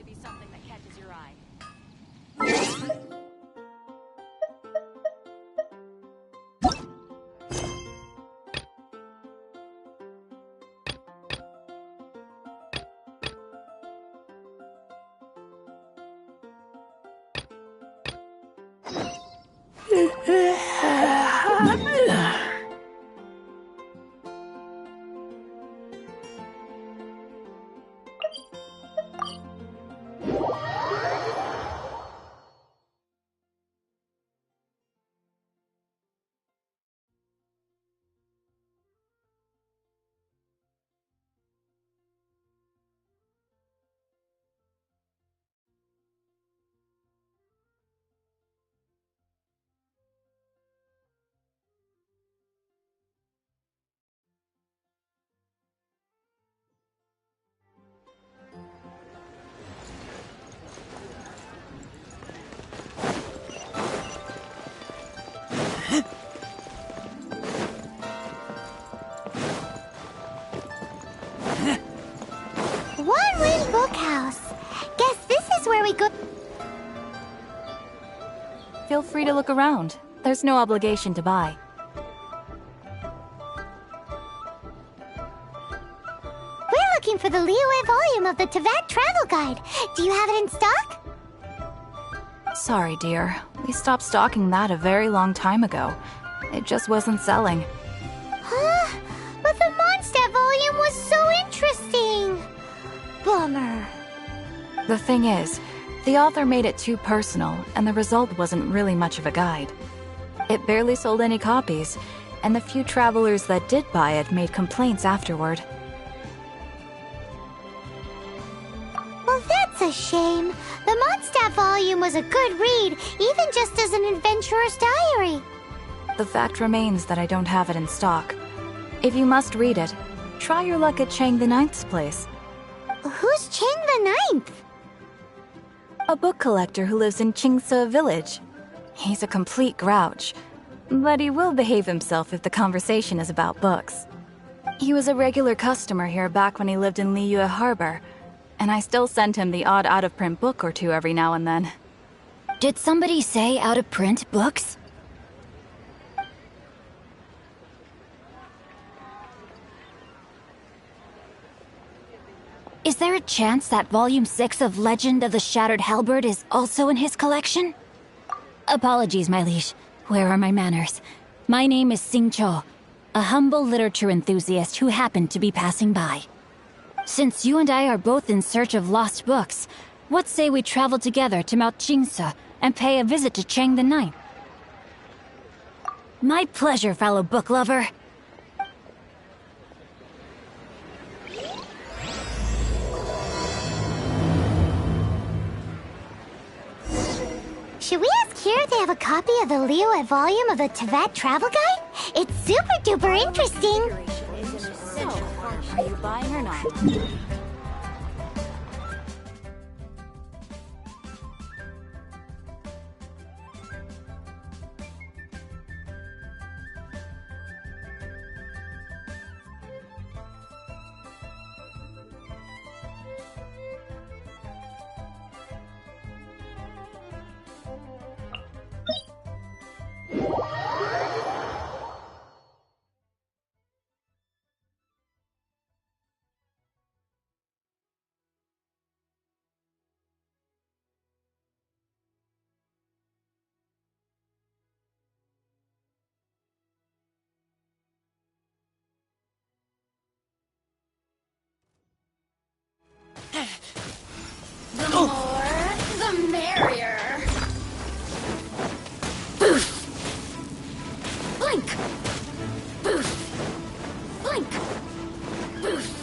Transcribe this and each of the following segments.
surely be something that catches your eye. One Ring Bookhouse. Guess this is where we go. Feel free to look around. There's no obligation to buy. We're looking for the Liyue volume of the Teyvat Travel Guide. Do you have it in stock? Sorry, dear. We stopped stocking that a very long time ago. It just wasn't selling. Huh? But the Mondstadt volume was so interesting. Bummer. The thing is, the author made it too personal, and the result wasn't really much of a guide. It barely sold any copies, and the few travelers that did buy it made complaints afterward. Well, that's a shame. The Mondstadt volume was a good read, even just as an adventurer's diary. The fact remains that I don't have it in stock. If you must read it, try your luck at Chang the Ninth's place. Who's Chang the Ninth? A book collector who lives in Qingse village. He's a complete grouch, but he will behave himself if the conversation is about books. He was a regular customer here back when he lived in Liyue Harbor, and I still send him the odd out-of-print book or two every now and then. Did somebody say out-of-print books? Is there a chance that Volume 6 of Legend of the Shattered Halberd is also in his collection? Apologies, my liege. Where are my manners? My name is Sing Cho, a humble literature enthusiast who happened to be passing by. Since you and I are both in search of lost books, what say we travel together to Mount Qingse and pay a visit to Chang the Ninth? My pleasure, fellow book lover. Should we ask here if they have a copy of the Liyue volume of the Teyvat Travel Guide? It's super duper interesting. So, are you buying or not? The more, the merrier. Boof! Blink! Boof! Blink! Boof!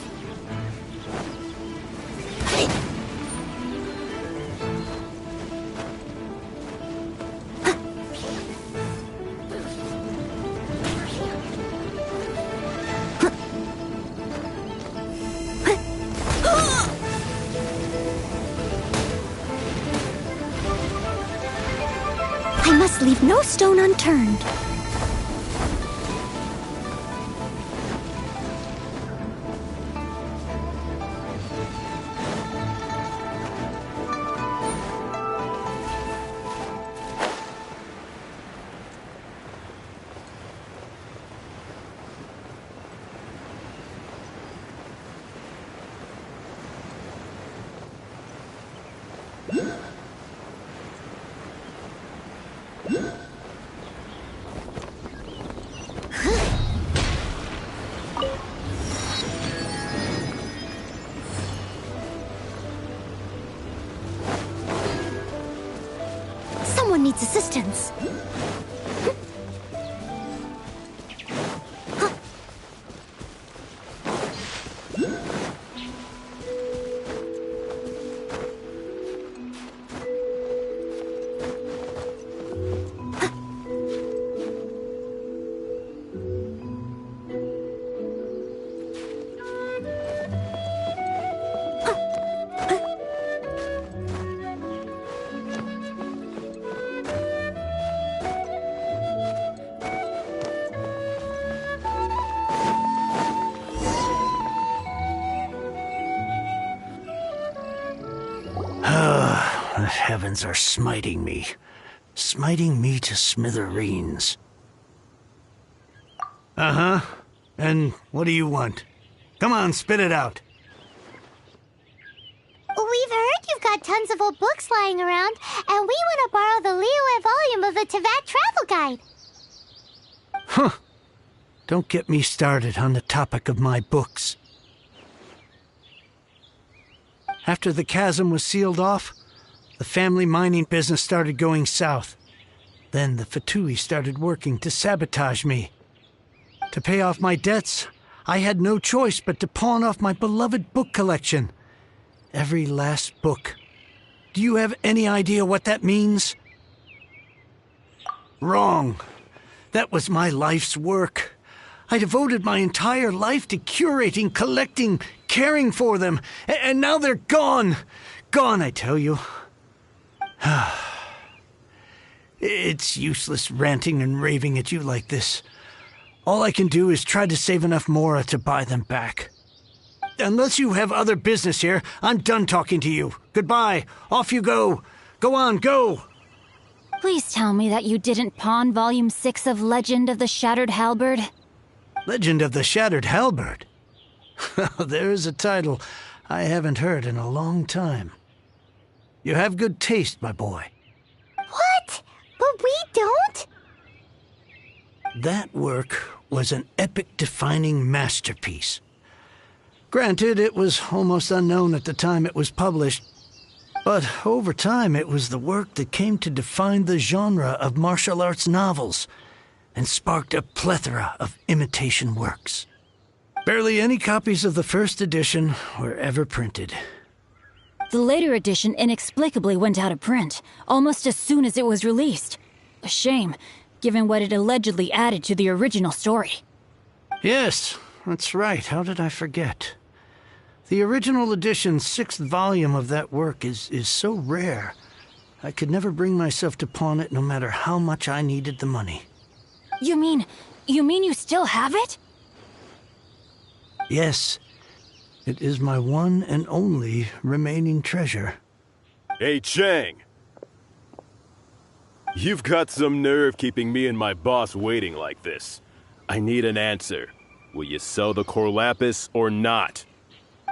I must leave no stone unturned. Someone needs assistance. The heavens are smiting me to smithereens. Uh-huh. And what do you want? Come on, spit it out. We've heard you've got tons of old books lying around, and we want to borrow the Liyue volume of the Teyvat Travel Guide. Huh. Don't get me started on the topic of my books. After the chasm was sealed off, the family mining business started going south. Then the Fatui started working to sabotage me. To pay off my debts, I had no choice but to pawn off my beloved book collection. Every last book. Do you have any idea what that means? Wrong. That was my life's work. I devoted my entire life to curating, collecting, caring for them, and now they're gone. Gone, I tell you. It's useless ranting and raving at you like this. All I can do is try to save enough Mora to buy them back. Unless you have other business here, I'm done talking to you. Goodbye. Off you go. Go on, go. Please tell me that you didn't pawn Volume 6 of Legend of the Shattered Halberd. Legend of the Shattered Halberd? There's a title I haven't heard in a long time. You have good taste, my boy. What? But we don't? That work was an epic-defining masterpiece. Granted, it was almost unknown at the time it was published, but over time it was the work that came to define the genre of martial arts novels and sparked a plethora of imitation works. Barely any copies of the first edition were ever printed. The later edition inexplicably went out of print, almost as soon as it was released. A shame, given what it allegedly added to the original story. Yes, that's right. How did I forget? The original edition's 6th volume of that work is so rare, I could never bring myself to pawn it no matter how much I needed the money. You mean you still have it? Yes. It is my one and only remaining treasure. Hey, Chang! You've got some nerve keeping me and my boss waiting like this. I need an answer. Will you sell the core lapis or not?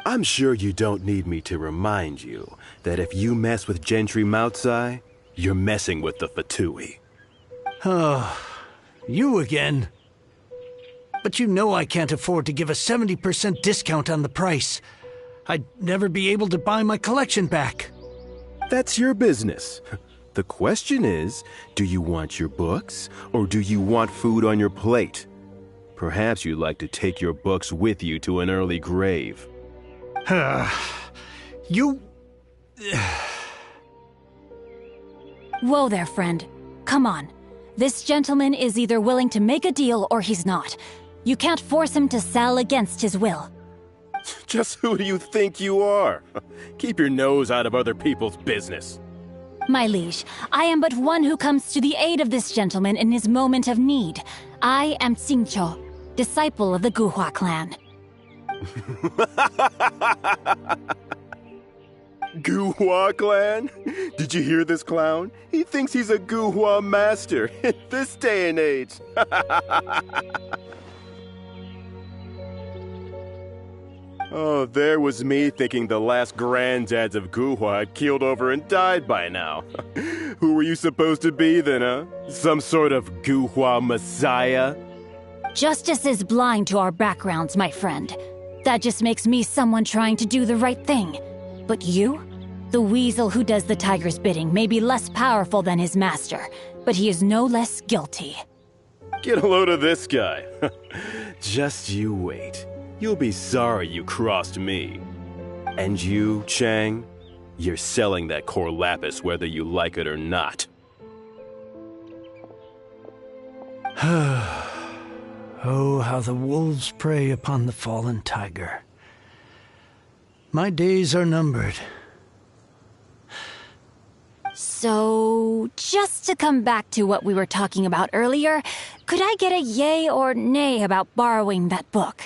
I'm sure you don't need me to remind you that if you mess with Gentry Moutsai, you're messing with the Fatui. Oh, you again. But you know I can't afford to give a 70% discount on the price. I'd never be able to buy my collection back. That's your business. The question is, do you want your books, or do you want food on your plate? Perhaps you'd like to take your books with you to an early grave. You... Whoa there, friend. Come on. This gentleman is either willing to make a deal or he's not. You can't force him to sell against his will. Just who do you think you are? Keep your nose out of other people's business. My liege, I am but one who comes to the aid of this gentleman in his moment of need. I am Xingqiu, disciple of the Guhua clan. Guhua clan? Did you hear this clown? He thinks he's a Guhua master in this day and age. Oh, there was me thinking the last granddads of Guhua had keeled over and died by now. Who were you supposed to be then, huh? Some sort of Guhua messiah? Justice is blind to our backgrounds, my friend. That just makes me someone trying to do the right thing. But you? The weasel who does the tiger's bidding may be less powerful than his master, but he is no less guilty. Get a load of this guy. Just you wait. You'll be sorry you crossed me. And you, Chang, you're selling that core lapis whether you like it or not. Oh, how the wolves prey upon the fallen tiger. My days are numbered. So, just to come back to what we were talking about earlier, could I get a yay or nay about borrowing that book?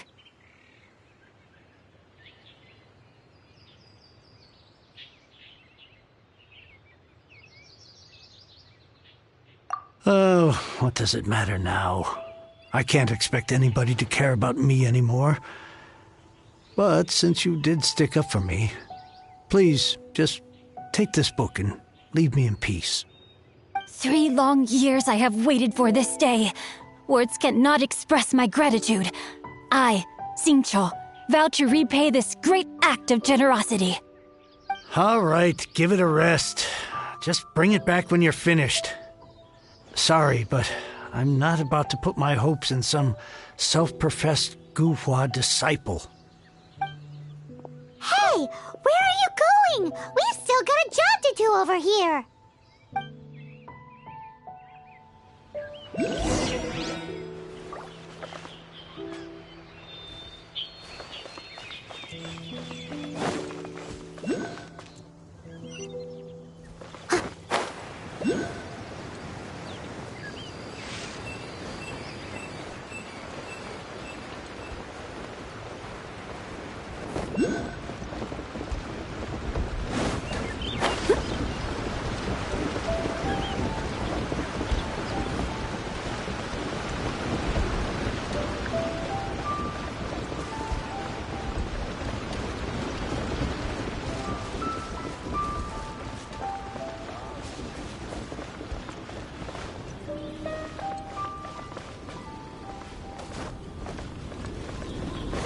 Oh, what does it matter now? I can't expect anybody to care about me anymore. But since you did stick up for me, please, just take this book and leave me in peace. 3 long years I have waited for this day. Words cannot express my gratitude. I, Xingqiu, vow to repay this great act of generosity. All right, give it a rest. Just bring it back when you're finished. Sorry, but I'm not about to put my hopes in some self-professed Guhua disciple. Hey, where are you going? We've still got a job to do over here.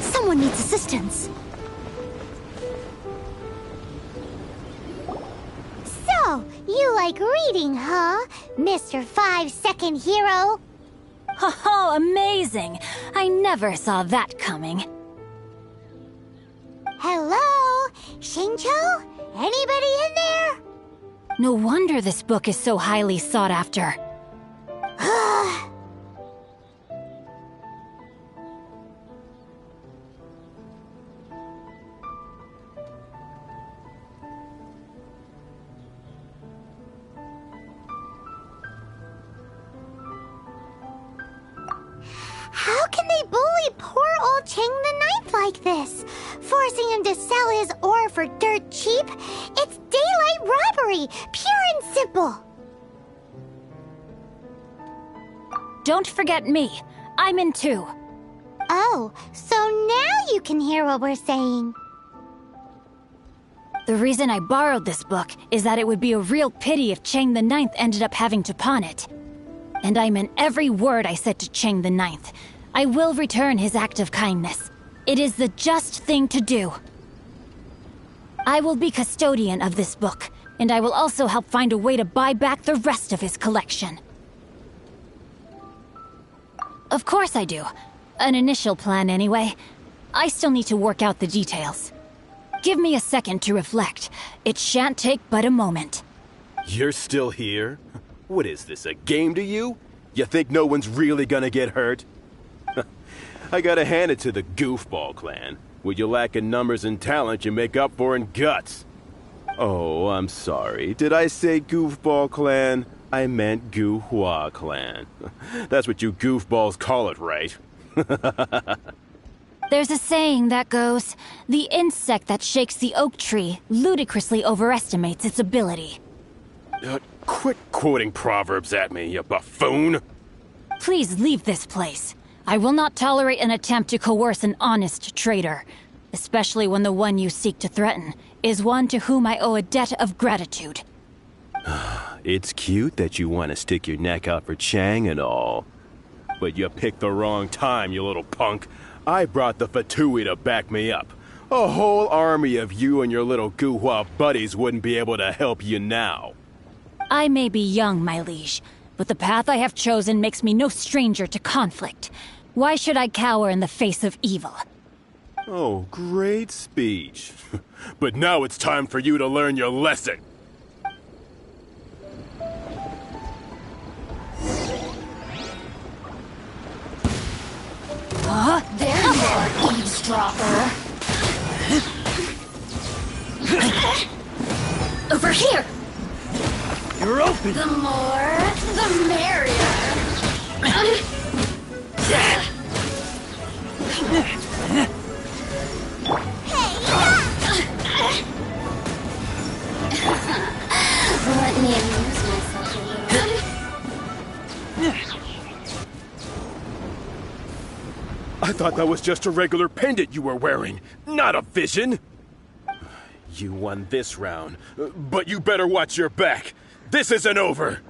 Someone needs assistance. So, you like reading, huh, Mr. 5-second hero? Oh, amazing! I never saw that coming. Hello? Xingqiu? Anybody in there? No wonder this book is so highly sought after. How can they bully poor old Chang the Ninth like this? Forcing him to sell his ore for dirt cheap? It's daylight robbery, pure and simple. Don't forget me. I'm in too. Oh, so now you can hear what we're saying. The reason I borrowed this book is that it would be a real pity if Chang the Ninth ended up having to pawn it. And I meant every word I said to Chang the Ninth. I will return his act of kindness. It is the just thing to do. I will be custodian of this book, and I will also help find a way to buy back the rest of his collection. Of course I do. An initial plan, anyway. I still need to work out the details. Give me a second to reflect. It shan't take but a moment. You're still here? What is this, a game to you? You think no one's really gonna get hurt? I gotta hand it to the Goofball clan. What you lack in numbers and talent, you make up for in guts. Oh, I'm sorry. Did I say Goofball clan? I meant Guhua clan. That's what you goofballs call it, right? There's a saying that goes, the insect that shakes the oak tree ludicrously overestimates its ability. Quit quoting proverbs at me, you buffoon! Please leave this place. I will not tolerate an attempt to coerce an honest trader. especially when the one you seek to threaten is one to whom I owe a debt of gratitude. It's cute that you want to stick your neck out for Chang and all. But you picked the wrong time, you little punk. I brought the Fatui to back me up. A whole army of you and your little Guhua buddies wouldn't be able to help you now. I may be young, my liege, but the path I have chosen makes me no stranger to conflict. Why should I cower in the face of evil? Oh, great speech. But now it's time for you to learn your lesson. Huh? There you are, eavesdropper. Over here! You're open! The more, the merrier. Let me amuse myself a little. I thought that was just a regular pendant you were wearing, not a vision. You won this round, but you better watch your back. This isn't over.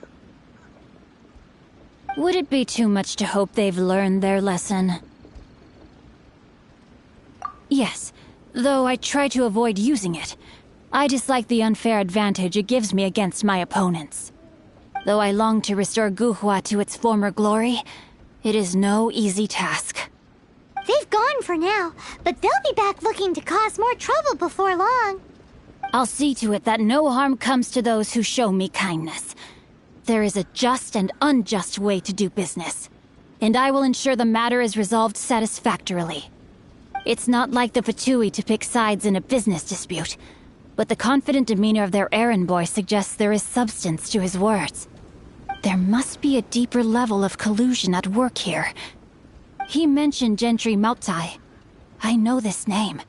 Would it be too much to hope they've learned their lesson? Yes, though I try to avoid using it. I dislike the unfair advantage it gives me against my opponents. Though I long to restore Guhua to its former glory, it is no easy task. They've gone for now, but they'll be back looking to cause more trouble before long. I'll see to it that no harm comes to those who show me kindness. There is a just and unjust way to do business, and I will ensure the matter is resolved satisfactorily. It's not like the Fatui to pick sides in a business dispute, but the confident demeanor of their errand boy suggests there is substance to his words. There must be a deeper level of collusion at work here. He mentioned Gentry Maotai. I know this name.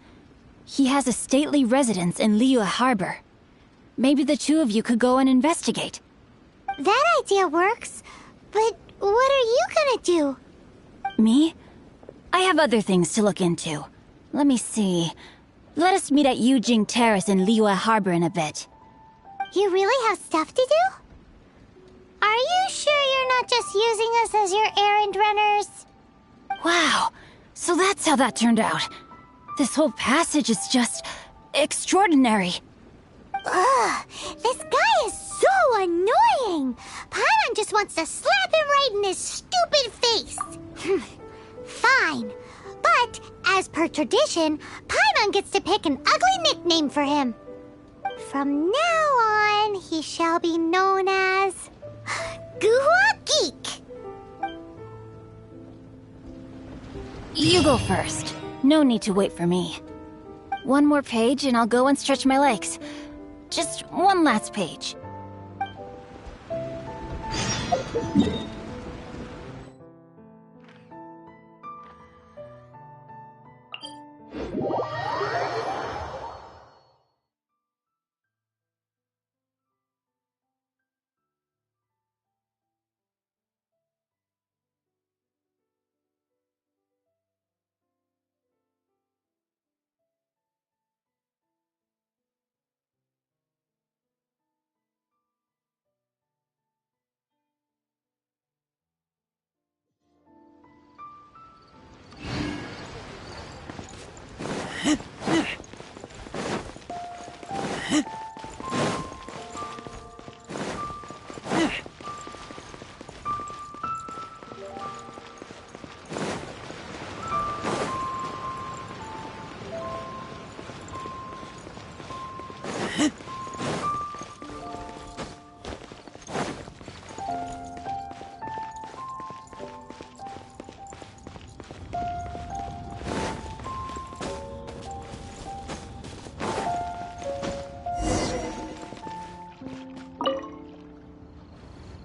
He has a stately residence in Liyue Harbor. Maybe the two of you could go and investigate. That idea works, but what are you gonna do? Me? I have other things to look into. Let me see. Let us meet at Yujing Terrace in Liyue Harbor in a bit. You really have stuff to do? Are you sure you're not just using us as your errand runners? Wow, so that's how that turned out. This whole passage is just extraordinary. Ugh, this guy is so annoying! Paimon just wants to slap him right in his stupid face. Fine, but as per tradition, Paimon gets to pick an ugly nickname for him. From now on, he shall be known as Guhua Geek. You go first. No need to wait for me. One more page and I'll go and stretch my legs. Just one last page.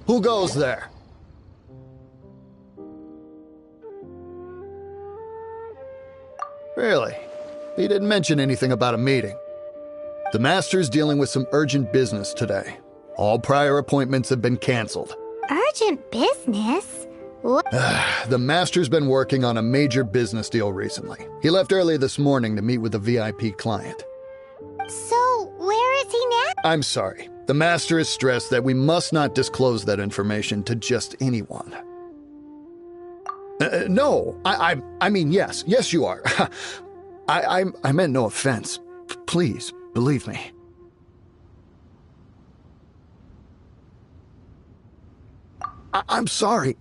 Who goes there? Really? He didn't mention anything about a meeting. The Master's dealing with some urgent business today. All prior appointments have been canceled. Urgent business? What? The Master's been working on a major business deal recently. He left early this morning to meet with a VIP client. So, where is he now? I'm sorry. The Master is stressed that we must not disclose that information to just anyone. No, I mean, yes. Yes, you are. I meant no offense. Please, believe me. I'm sorry.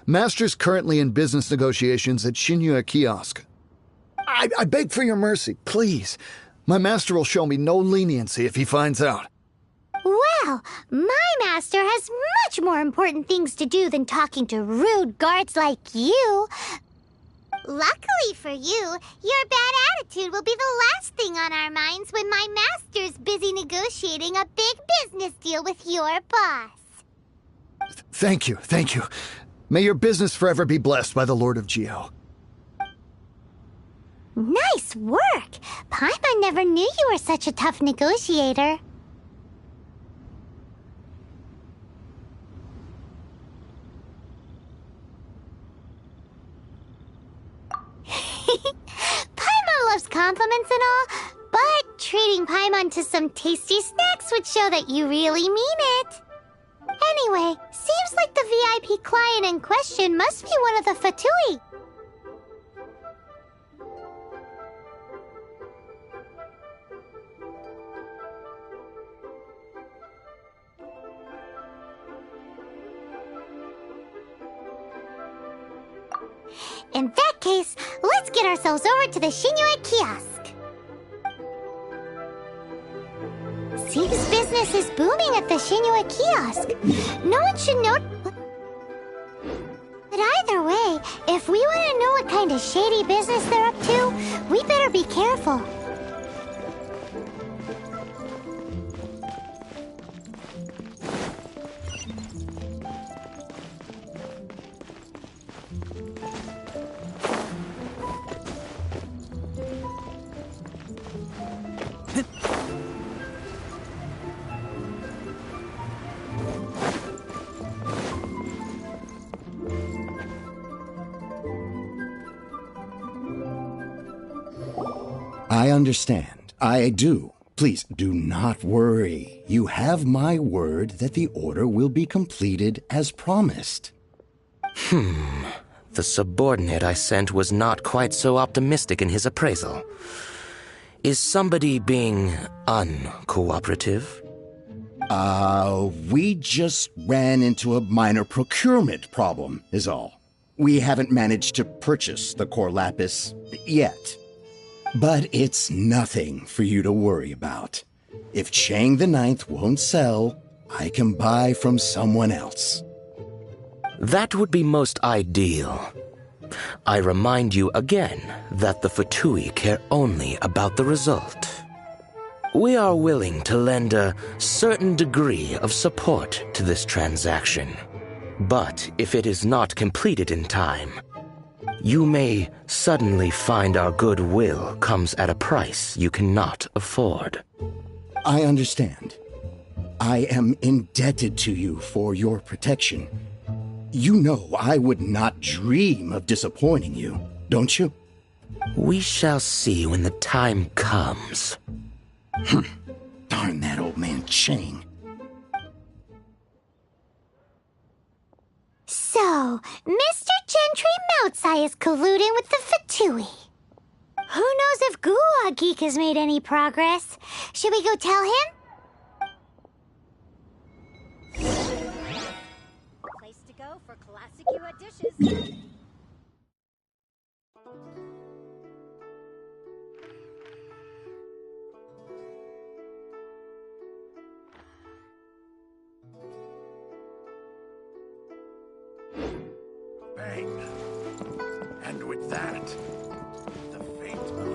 Master's currently in business negotiations at Shinya Kiosk. I beg for your mercy, please. My master will show me no leniency if he finds out. Well, my master has much more important things to do than talking to rude guards like you. Luckily for you, your bad attitude will be the last thing on our minds when my master's busy negotiating a big business deal with your boss. Thank you. May your business forever be blessed by the Lord of Geo. Nice work! Paimon never knew you were such a tough negotiator. Paimon loves compliments and all, but treating Paimon to some tasty snacks would show that you really mean it. Anyway, seems like the VIP client in question must be one of the Fatui. In that case, let's get ourselves over to the Shinya Kiosk. Seems business is booming at the Shinya Kiosk. No one should know. But either way, if we want to know what kind of shady business they're up to, we better be careful. I understand. I do. Please do not worry. You have my word that the order will be completed as promised. The subordinate I sent was not quite so optimistic in his appraisal. Is somebody being uncooperative? We just ran into a minor procurement problem, is all. We haven't managed to purchase the core lapis yet. But it's nothing for you to worry about. If Chang the Ninth won't sell, I can buy from someone else. That would be most ideal. I remind you again that the Fatui care only about the result. We are willing to lend a certain degree of support to this transaction. But if it is not completed in time, you may suddenly find our goodwill comes at a price you cannot afford. I understand. I am indebted to you for your protection. You know I would not dream of disappointing you, don't you? We shall see when the time comes. Darn that old man Chang. So, Mr. Gentry Moutsai is colluding with the Fatui. Who knows if Gulag Geek has made any progress? Should we go tell him? Place to go for classic dishes. Bang. And with that, the fate of...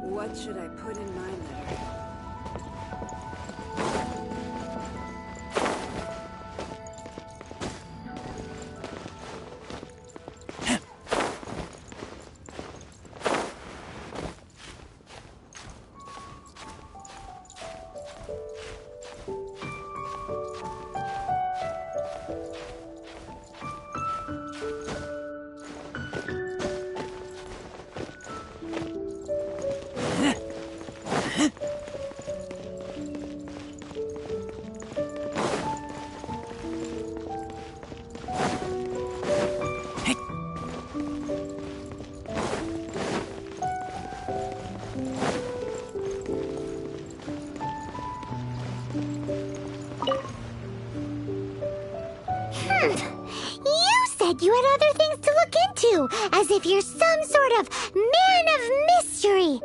What should I put in my letter? You said you had other things to look into, as if you're some sort of man of mystery.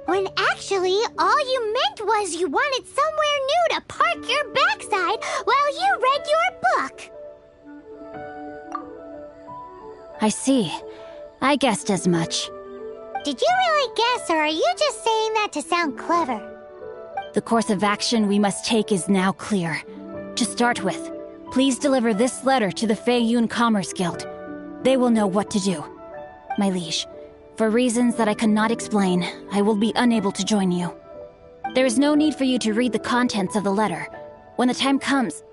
When actually, all you meant was you wanted somewhere new to park your backside while you read your book. I see. I guessed as much. Did you really guess, or are you just saying that to sound clever? The course of action we must take is now clear. To start with, please deliver this letter to the Feiyun Commerce Guild. They will know what to do. My liege, for reasons that I cannot explain, I will be unable to join you. There is no need for you to read the contents of the letter. When the time comes...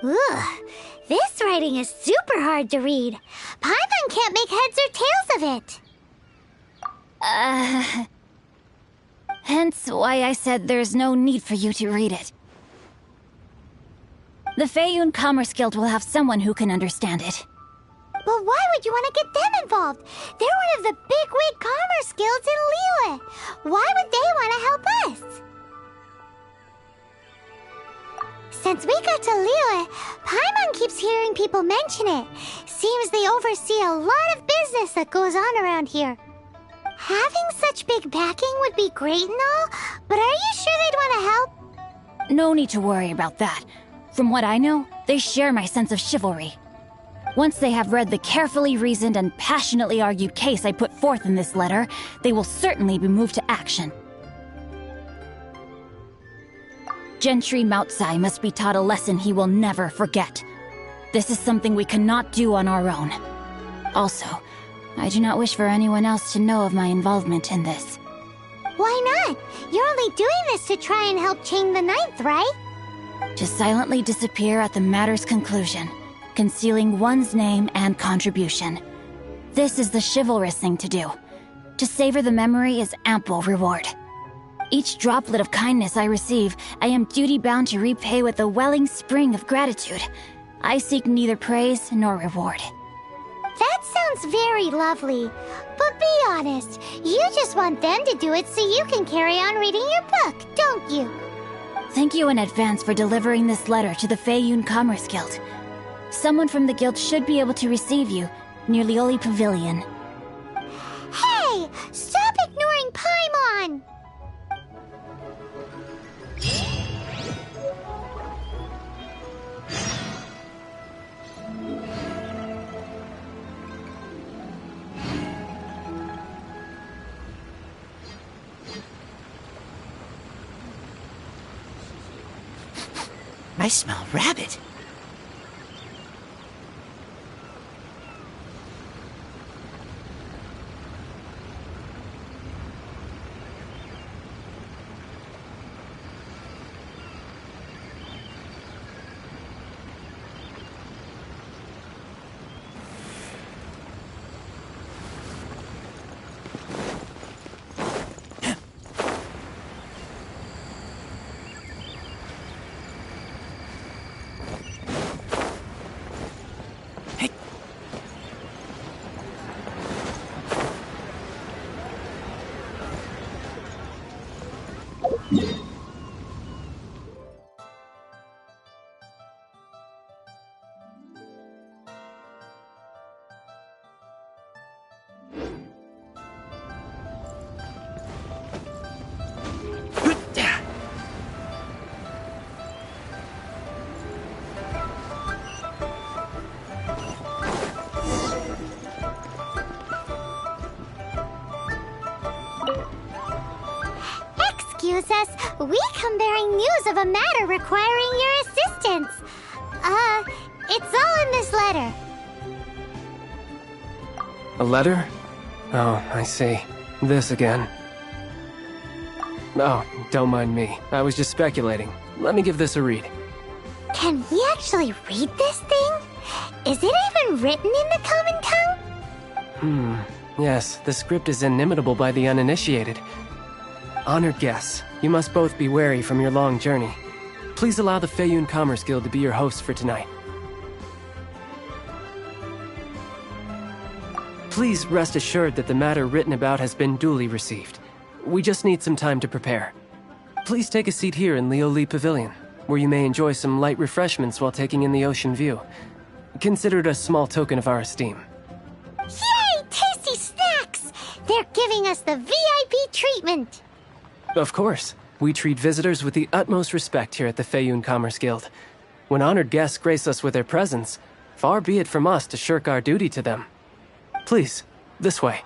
Ugh, this writing is super hard to read. Paimon can't make heads or tails of it. Hence why I said there's no need for you to read it. The Feiyun Commerce Guild will have someone who can understand it. But why would you want to get them involved? They're one of the bigwig commerce guilds in Liyue. Why would they want to help us? Since we got to Liyue, Paimon keeps hearing people mention it. Seems they oversee a lot of business that goes on around here. Having such big backing would be great and all, but are you sure they'd want to help? No need to worry about that. From what I know, they share my sense of chivalry. Once they have read the carefully reasoned and passionately argued case I put forth in this letter, they will certainly be moved to action. Gentry Moutsai must be taught a lesson he will never forget. This is something we cannot do on our own. Also, I do not wish for anyone else to know of my involvement in this. Why not? You're only doing this to try and help Chain the Ninth, right? To silently disappear at the matter's conclusion, concealing one's name and contribution. This is the chivalrous thing to do. To savor the memory is ample reward. Each droplet of kindness I receive, I am duty-bound to repay with a welling spring of gratitude. I seek neither praise nor reward. That sounds very lovely. But be honest, you just want them to do it so you can carry on reading your book, don't you? Thank you in advance for delivering this letter to the Feiyun Commerce Guild. Someone from the guild should be able to receive you near Lioli Pavilion. Hey! Stop ignoring Paimon! I smell rabbit. Excuse us, we come bearing news of a matter requiring your assistance. It's all in this letter. A letter? Oh, I see. This again. Oh, don't mind me. I was just speculating. Let me give this a read. Can we actually read this thing? Is it even written in the common tongue? Yes, the script is inimitable by the uninitiated. Honored guests, you must both be wary from your long journey. Please allow the Feiyun Commerce Guild to be your host for tonight. Please rest assured that the matter written about has been duly received. We just need some time to prepare. Please take a seat here in Lioli Pavilion, where you may enjoy some light refreshments while taking in the ocean view. Consider it a small token of our esteem. Yay! Tasty snacks! They're giving us the VIP treatment. Of course. We treat visitors with the utmost respect here at the Feiyun Commerce Guild. When honored guests grace us with their presence, far be it from us to shirk our duty to them. Please, this way.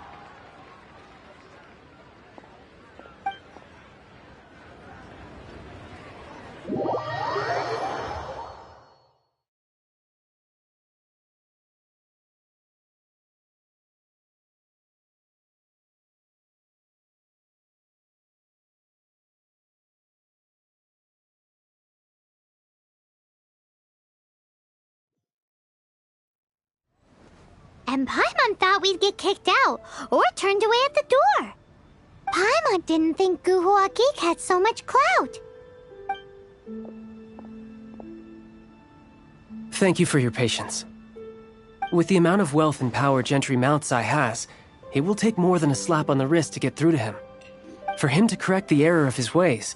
And Paimon thought we'd get kicked out, or turned away at the door. Paimon didn't think Guhua Geek had so much clout. Thank you for your patience. With the amount of wealth and power Gentry Moutsai has, it will take more than a slap on the wrist to get through to him. For him to correct the error of his ways,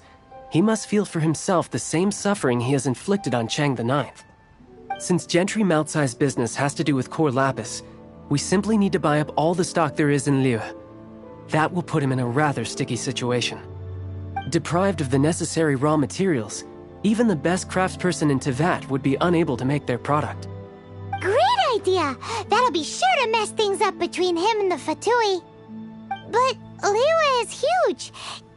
he must feel for himself the same suffering he has inflicted on Chang the Ninth. Since Gentry Moutsai's business has to do with core lapis, we simply need to buy up all the stock there is in Liu. That will put him in a rather sticky situation. Deprived of the necessary raw materials, even the best craftsperson in Tevat would be unable to make their product. Great idea! That'll be sure to mess things up between him and the Fatui. But Liyue is huge.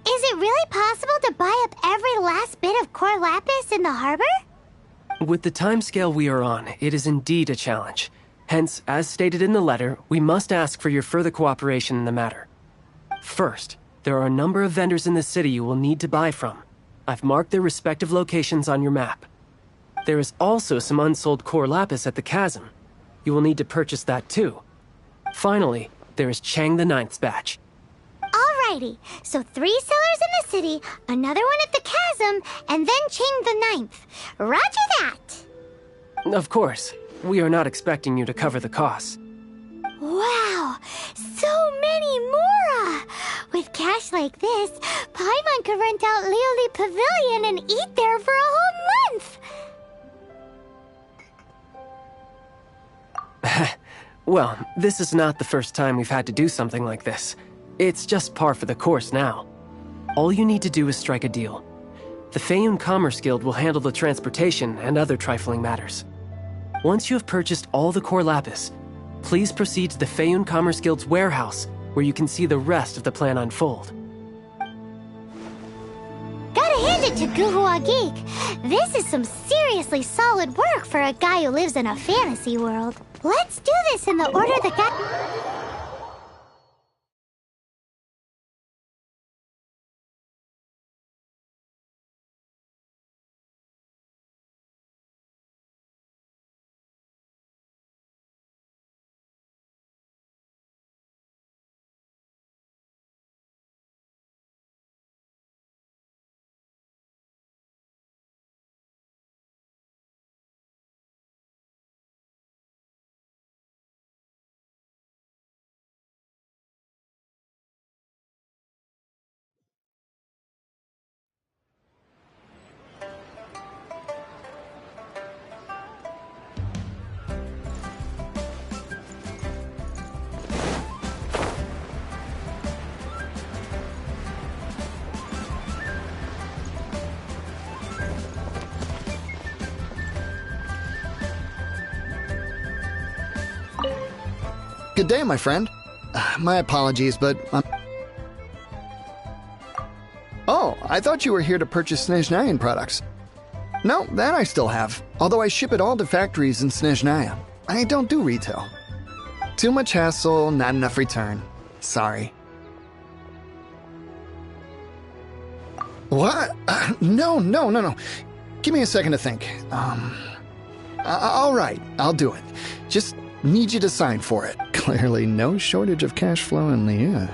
Is it really possible to buy up every last bit of core lapis in the harbor? With the timescale we are on, it is indeed a challenge. Hence, as stated in the letter, we must ask for your further cooperation in the matter. First, there are a number of vendors in the city you will need to buy from. I've marked their respective locations on your map. There is also some unsold core lapis at the chasm. You will need to purchase that too. Finally, there is Chang the Ninth's batch. Alrighty, so 3 sellers in the city, another one at the chasm, and then Chang the Ninth. Roger that! Of course, we are not expecting you to cover the costs. Wow, so many more! With cash like this, Paimon could rent out Lioli Pavilion and eat there for a whole month! Well, this is not the first time we've had to do something like this. It's just par for the course now. All you need to do is strike a deal. The Feiyun Commerce Guild will handle the transportation and other trifling matters. Once you have purchased all the core lapis, please proceed to the Feiyun Commerce Guild's warehouse, where you can see the rest of the plan unfold. Gotta hand it to Guhua Geek. This is some seriously solid work for a guy who lives in a fantasy world. Let's do this in the order that got... Good day, my friend. My apologies, but Oh, I thought you were here to purchase Snezhnayan products. No, that I still have, although I ship it all to factories in Snezhnaya. I don't do retail. Too much hassle, not enough return. Sorry. What? No. Give me a second to think. All right, I'll do it. Just need you to sign for it. Clearly no shortage of cash flow in Liu.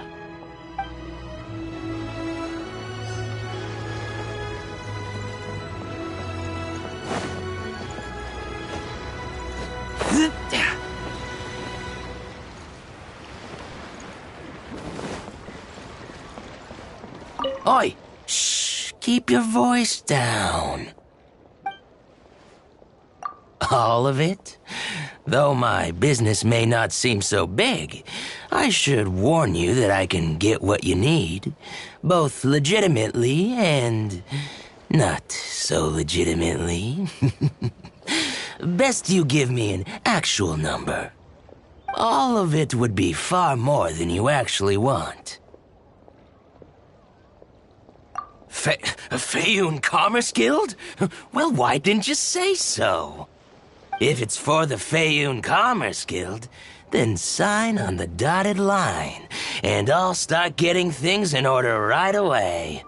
Oi! Shh! Keep your voice down. All of it? Though my business may not seem so big, I should warn you that I can get what you need, both legitimately and not so legitimately. Best you give me an actual number. All of it would be far more than you actually want. Fayun Commerce Guild? Well, why didn't you say so? If it's for the Fayun Commerce Guild, then sign on the dotted line, and I'll start getting things in order right away.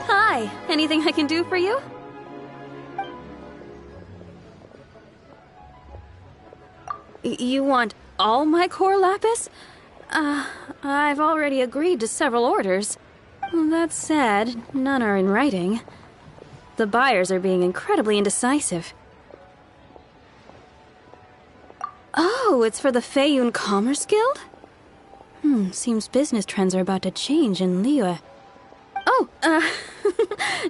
Hi, anything I can do for you? You want all my core lapis? I've already agreed to several orders. That said, none are in writing. The buyers are being incredibly indecisive. Oh, it's for the Fayun Commerce Guild? Seems business trends are about to change in Liyue. Oh,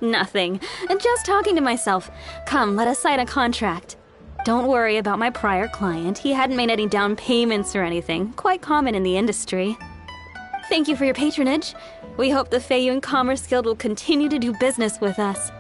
nothing. Just talking to myself. Come, let us sign a contract. Don't worry about my prior client. He hadn't made any down payments or anything. Quite common in the industry. Thank you for your patronage. We hope the Fayun Commerce Guild will continue to do business with us.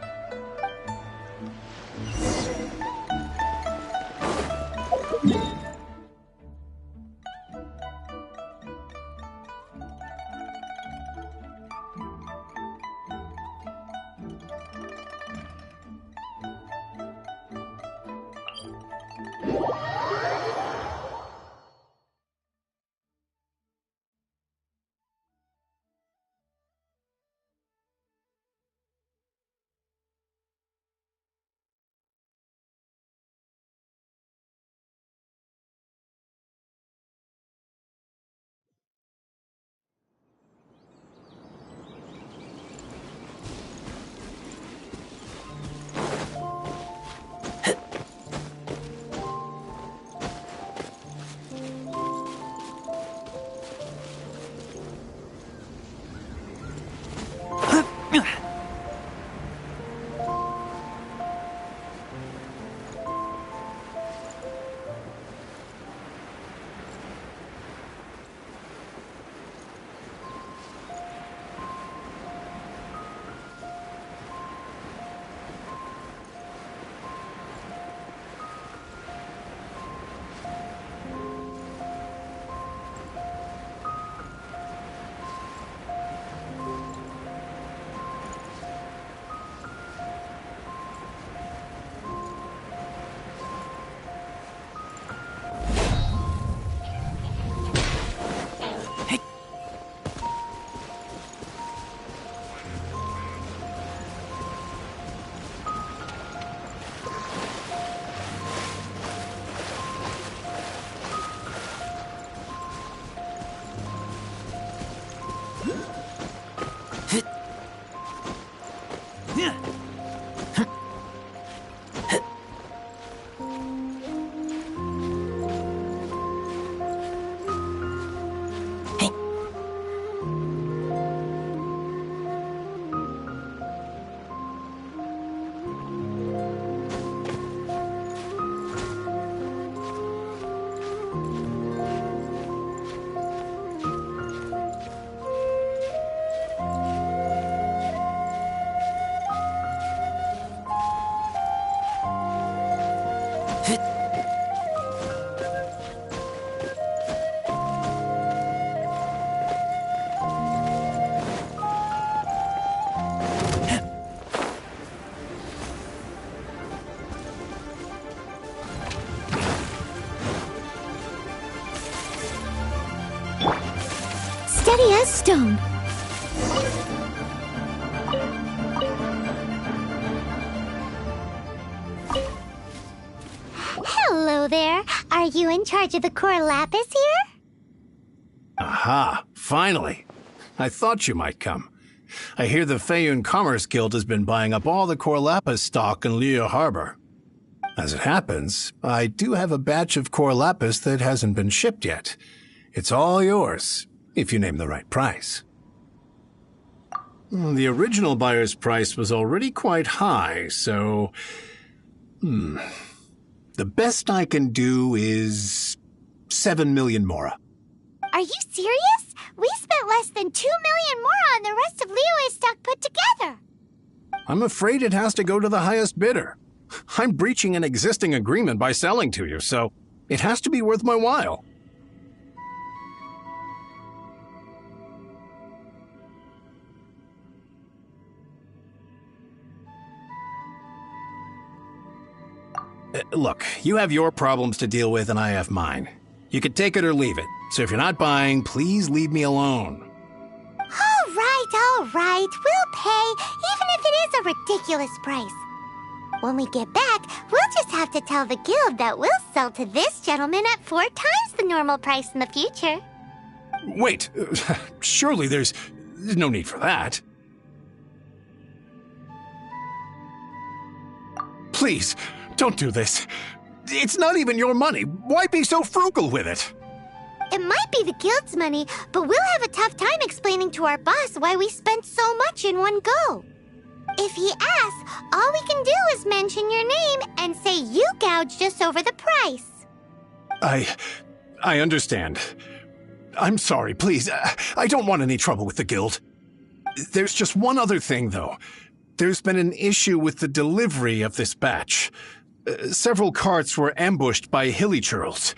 Princess Stone. Hello there. Are you in charge of the core lapis here? Aha, finally. I thought you might come. I hear the Feiyun Commerce Guild has been buying up all the core lapis stock in Liyue Harbor. As it happens, I do have a batch of core lapis that hasn't been shipped yet. It's all yours, if you name the right price. The original buyer's price was already quite high, so... The best I can do is 7 million mora. Are you serious? We spent less than 2 million more on the rest of Liyue's stock put together. I'm afraid it has to go to the highest bidder. I'm breaching an existing agreement by selling to you, so it has to be worth my while. Look, you have your problems to deal with and I have mine. You can take it or leave it. So if you're not buying, please leave me alone. All right. We'll pay, even if it is a ridiculous price. When we get back, we'll just have to tell the guild that we'll sell to this gentleman at 4 times the normal price in the future. Wait, surely there's no need for that. Please, don't do this. It's not even your money. Why be so frugal with it? It might be the guild's money, but we'll have a tough time explaining to our boss why we spent so much in one go. If he asks, all we can do is mention your name and say you gouged us over the price. I understand. I'm sorry, please. I don't want any trouble with the guild. There's just one other thing, though. There's been an issue with the delivery of this batch. Several carts were ambushed by hilly churls.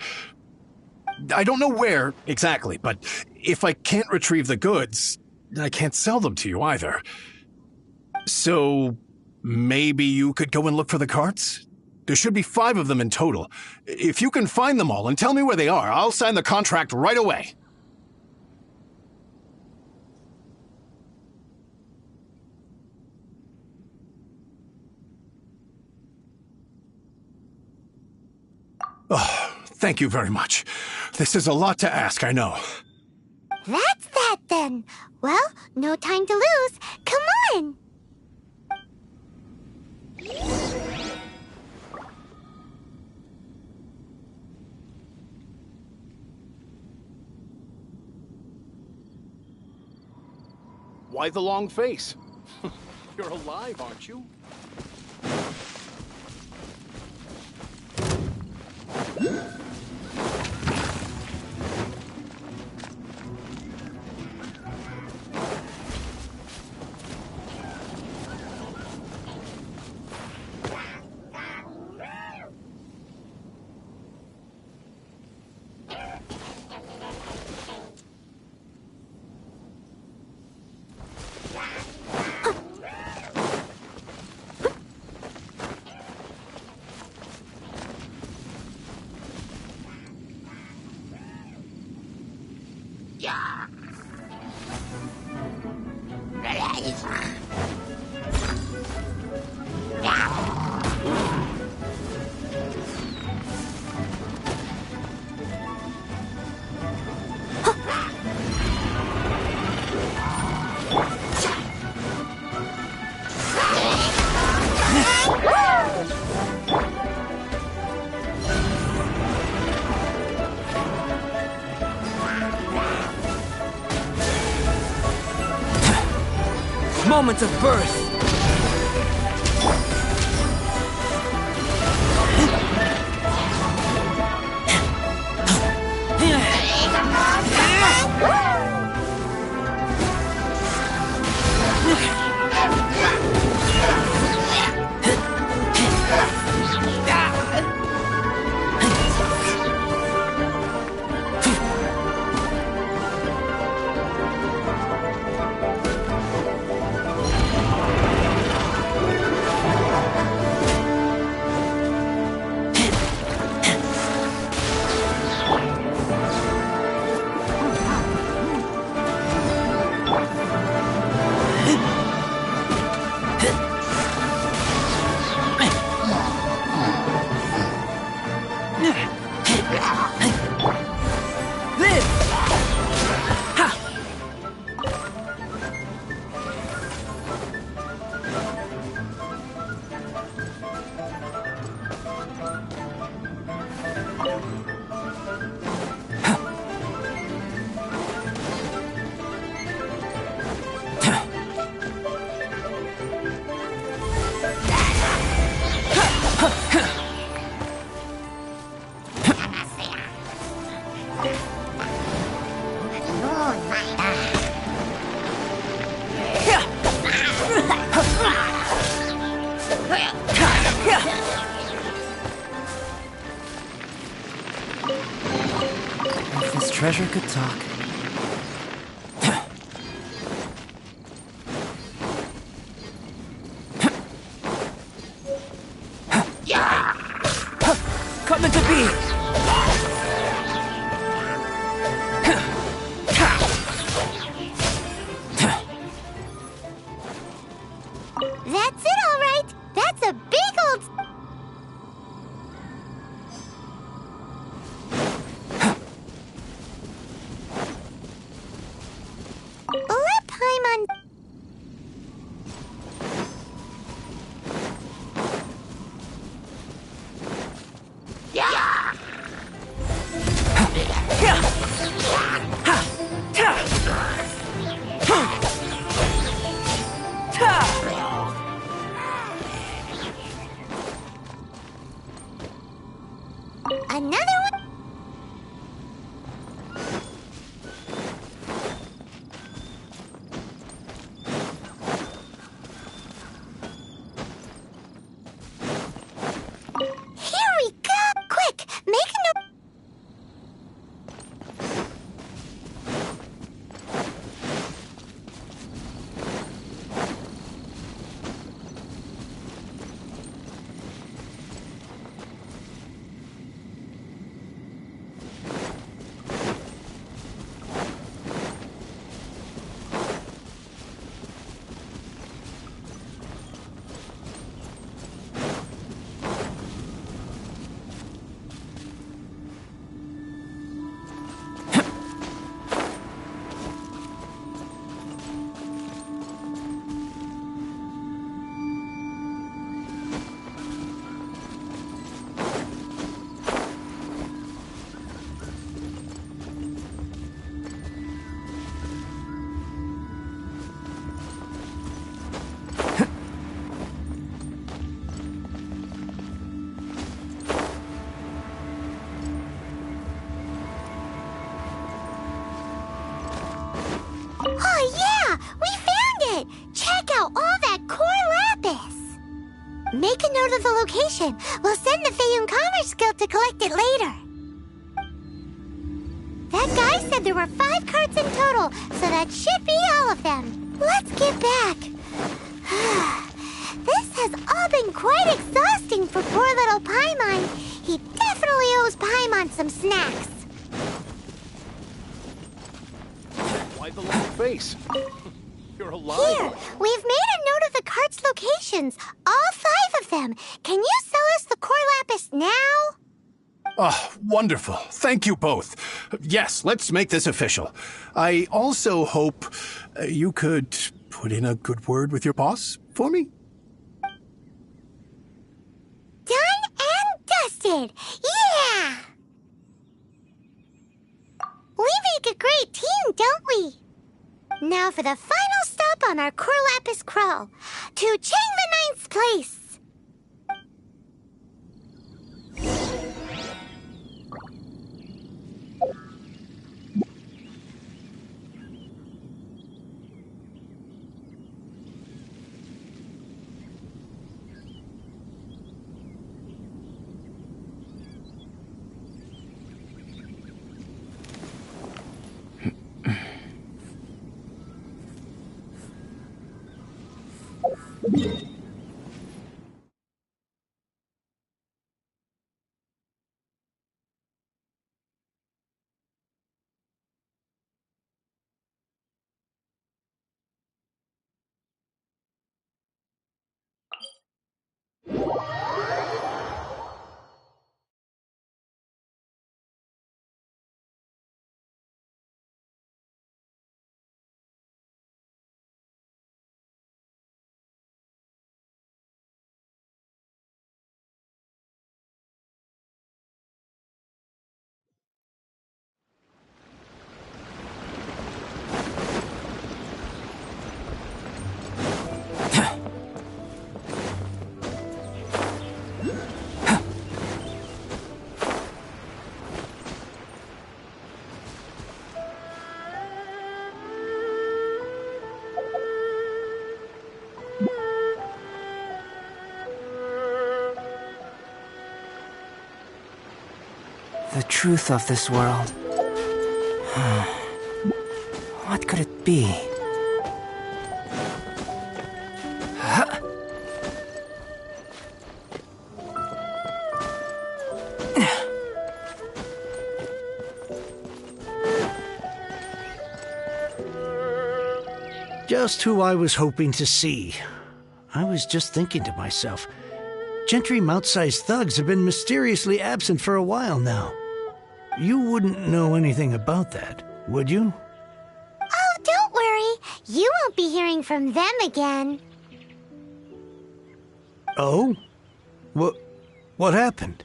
I don't know where exactly, but if I can't retrieve the goods, I can't sell them to you either. So maybe you could go and look for the carts? There should be 5 of them in total. If you can find them all and tell me where they are, I'll sign the contract right away. Oh, thank you very much. This is a lot to ask, I know. That's that then. Well, no time to lose. Come on! Why the long face? You're alive, aren't you? Moments of birth. If this treasure could talk. Come into being! That's it, all right. That's a big old... Let Paimon... Another one? Here we go! Quick, make a note. Oh yeah! We found it! Check out all that core lapis! Make a note of the location. We'll send the Feyun Commerce Guild to collect it later. That guy said there were 5 carts in total, so that should be all of them. Let's get back. This has all been quite exhausting for poor little Paimon. He definitely owes Paimon some snacks. Why the long face? You're alive. Here, we've made a note of the cart's locations. All 5 of them. Can you sell us the core lapis now? Oh, wonderful. Thank you both. Yes, let's make this official. I also hope you could put in a good word with your boss for me. Done and dusted. Yeah! We make a great team, don't we? Now for the final stop on our core lapis crawl. To Chang the Ninth's place. The truth of this world. What could it be? Just who I was hoping to see. I was just thinking to myself, Gentry Mount-sized thugs have been mysteriously absent for a while now. You wouldn't know anything about that, would you? Oh, don't worry. You won't be hearing from them again. Oh? What happened?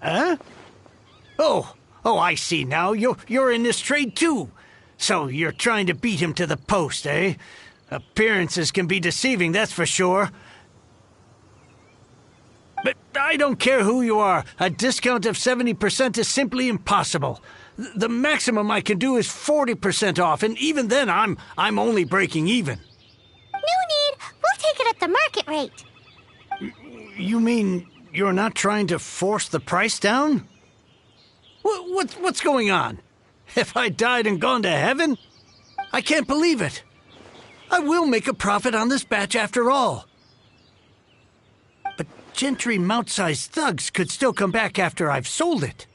Huh? Oh, I see now. You're in this trade too. So you're trying to beat him to the post, eh? Appearances can be deceiving, that's for sure. But I don't care who you are. A discount of 70% is simply impossible. The maximum I can do is 40% off, and even then I'm only breaking even. No need. We'll take it at the market rate. You mean you're not trying to force the price down? What's going on? Have I died and gone to heaven? I can't believe it. I will make a profit on this batch after all. But Gentry Mount-sized thugs could still come back after I've sold it.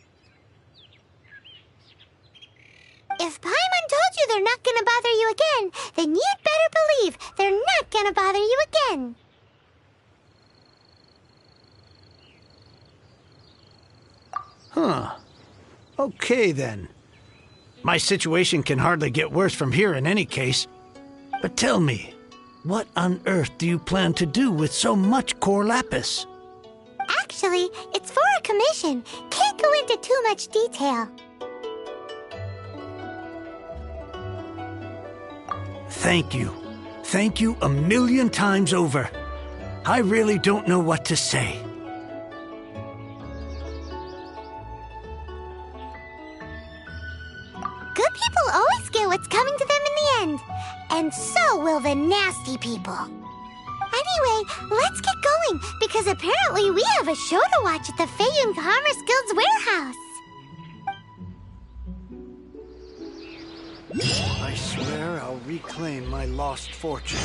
If Paimon told you they're not gonna bother you again, then you'd better believe they're not gonna bother you again. Huh. Okay, then. My situation can hardly get worse from here in any case. But tell me, what on earth do you plan to do with so much core lapis? Actually, it's for a commission. Can't go into too much detail. Thank you. Thank you a million times over. I really don't know what to say. Good people always get what's coming to them in the end. And so will the nasty people. Anyway, let's get going, because apparently we have a show to watch at the Feiyun Commerce Guild's warehouse. I swear I'll reclaim my lost fortune.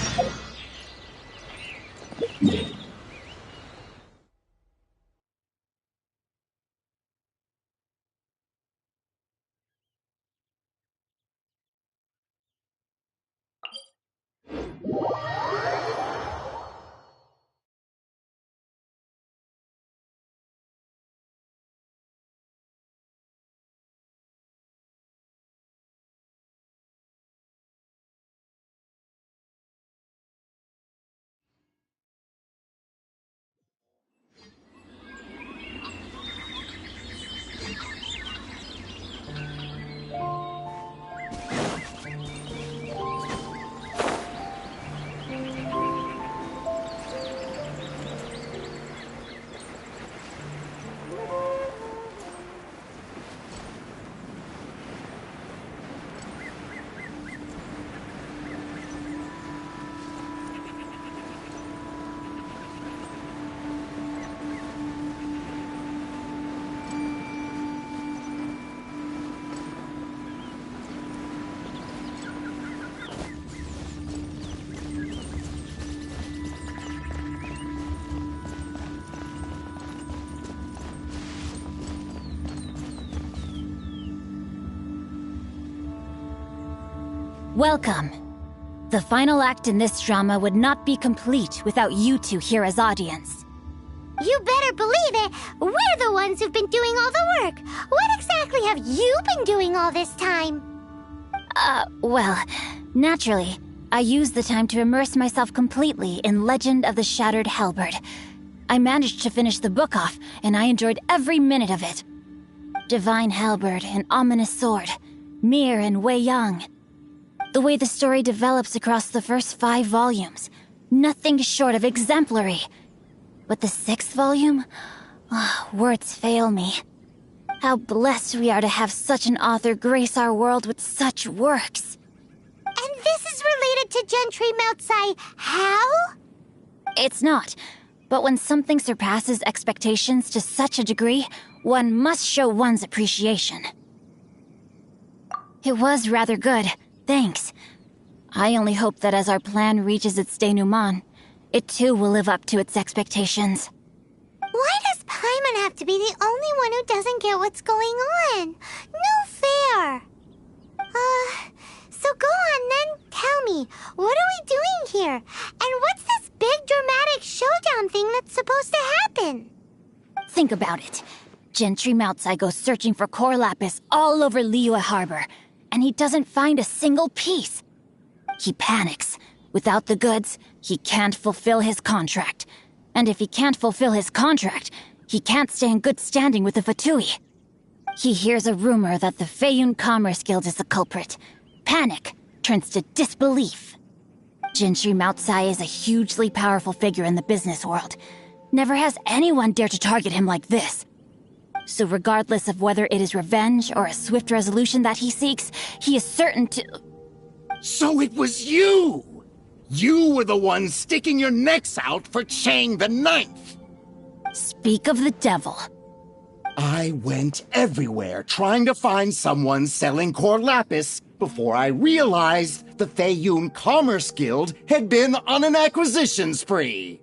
Welcome. The final act in this drama would not be complete without you two here as audience. You better believe it. We're the ones who've been doing all the work. What exactly have you been doing all this time? Well, naturally, I used the time to immerse myself completely in Legend of the Shattered Halberd. I managed to finish the book off, and I enjoyed every minute of it. Divine Halberd, an ominous sword. Mir and Wei Yang. The way the story develops across the first 5 volumes, nothing short of exemplary. But the 6th volume? Words fail me. How blessed we are to have such an author grace our world with such works. And this is related to Gentry Moutsai, how? It's not. But when something surpasses expectations to such a degree, one must show one's appreciation. It was rather good, thanks. I only hope that as our plan reaches its denouement, it too will live up to its expectations. Why does Paimon have to be the only one who doesn't get what's going on? No fair. So go on then, tell me, what are we doing here? And what's this big dramatic showdown thing that's supposed to happen? Think about it. Gentry Moutsai goes searching for core lapis all over Liyue Harbor, and he doesn't find a single piece. He panics. Without the goods, he can't fulfill his contract. And if he can't fulfill his contract, he can't stay in good standing with the Fatui. He hears a rumor that the Feiyun Commerce Guild is the culprit. Panic turns to disbelief. Gentry Moutsai is a hugely powerful figure in the business world. Never has anyone dared to target him like this. So regardless of whether it is revenge or a swift resolution that he seeks, he is certain to... So it was you! You were the one sticking your necks out for Chang the Ninth! Speak of the devil. I went everywhere trying to find someone selling core lapis before I realized the Feiyun Commerce Guild had been on an acquisition spree.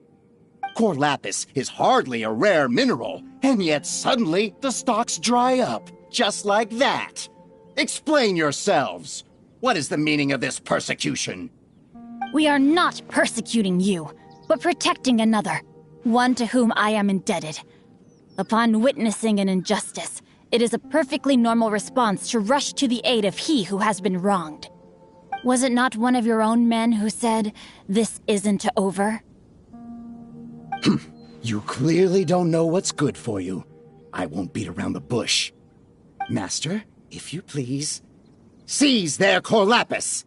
Core lapis is hardly a rare mineral, and yet suddenly the stocks dry up, just like that. Explain yourselves. What is the meaning of this persecution? We are not persecuting you, but protecting another, one to whom I am indebted. Upon witnessing an injustice, it is a perfectly normal response to rush to the aid of he who has been wronged. Was it not one of your own men who said, "This isn't over"? You clearly don't know what's good for you. I won't beat around the bush. Master, if you please, seize their core lapis!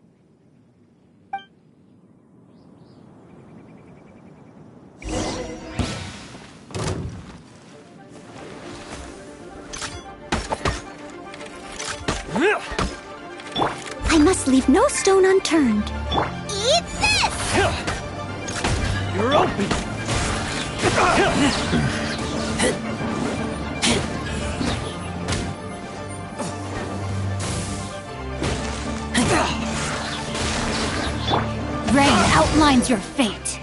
I must leave no stone unturned. Eat this! You're open! Rain outlines your fate.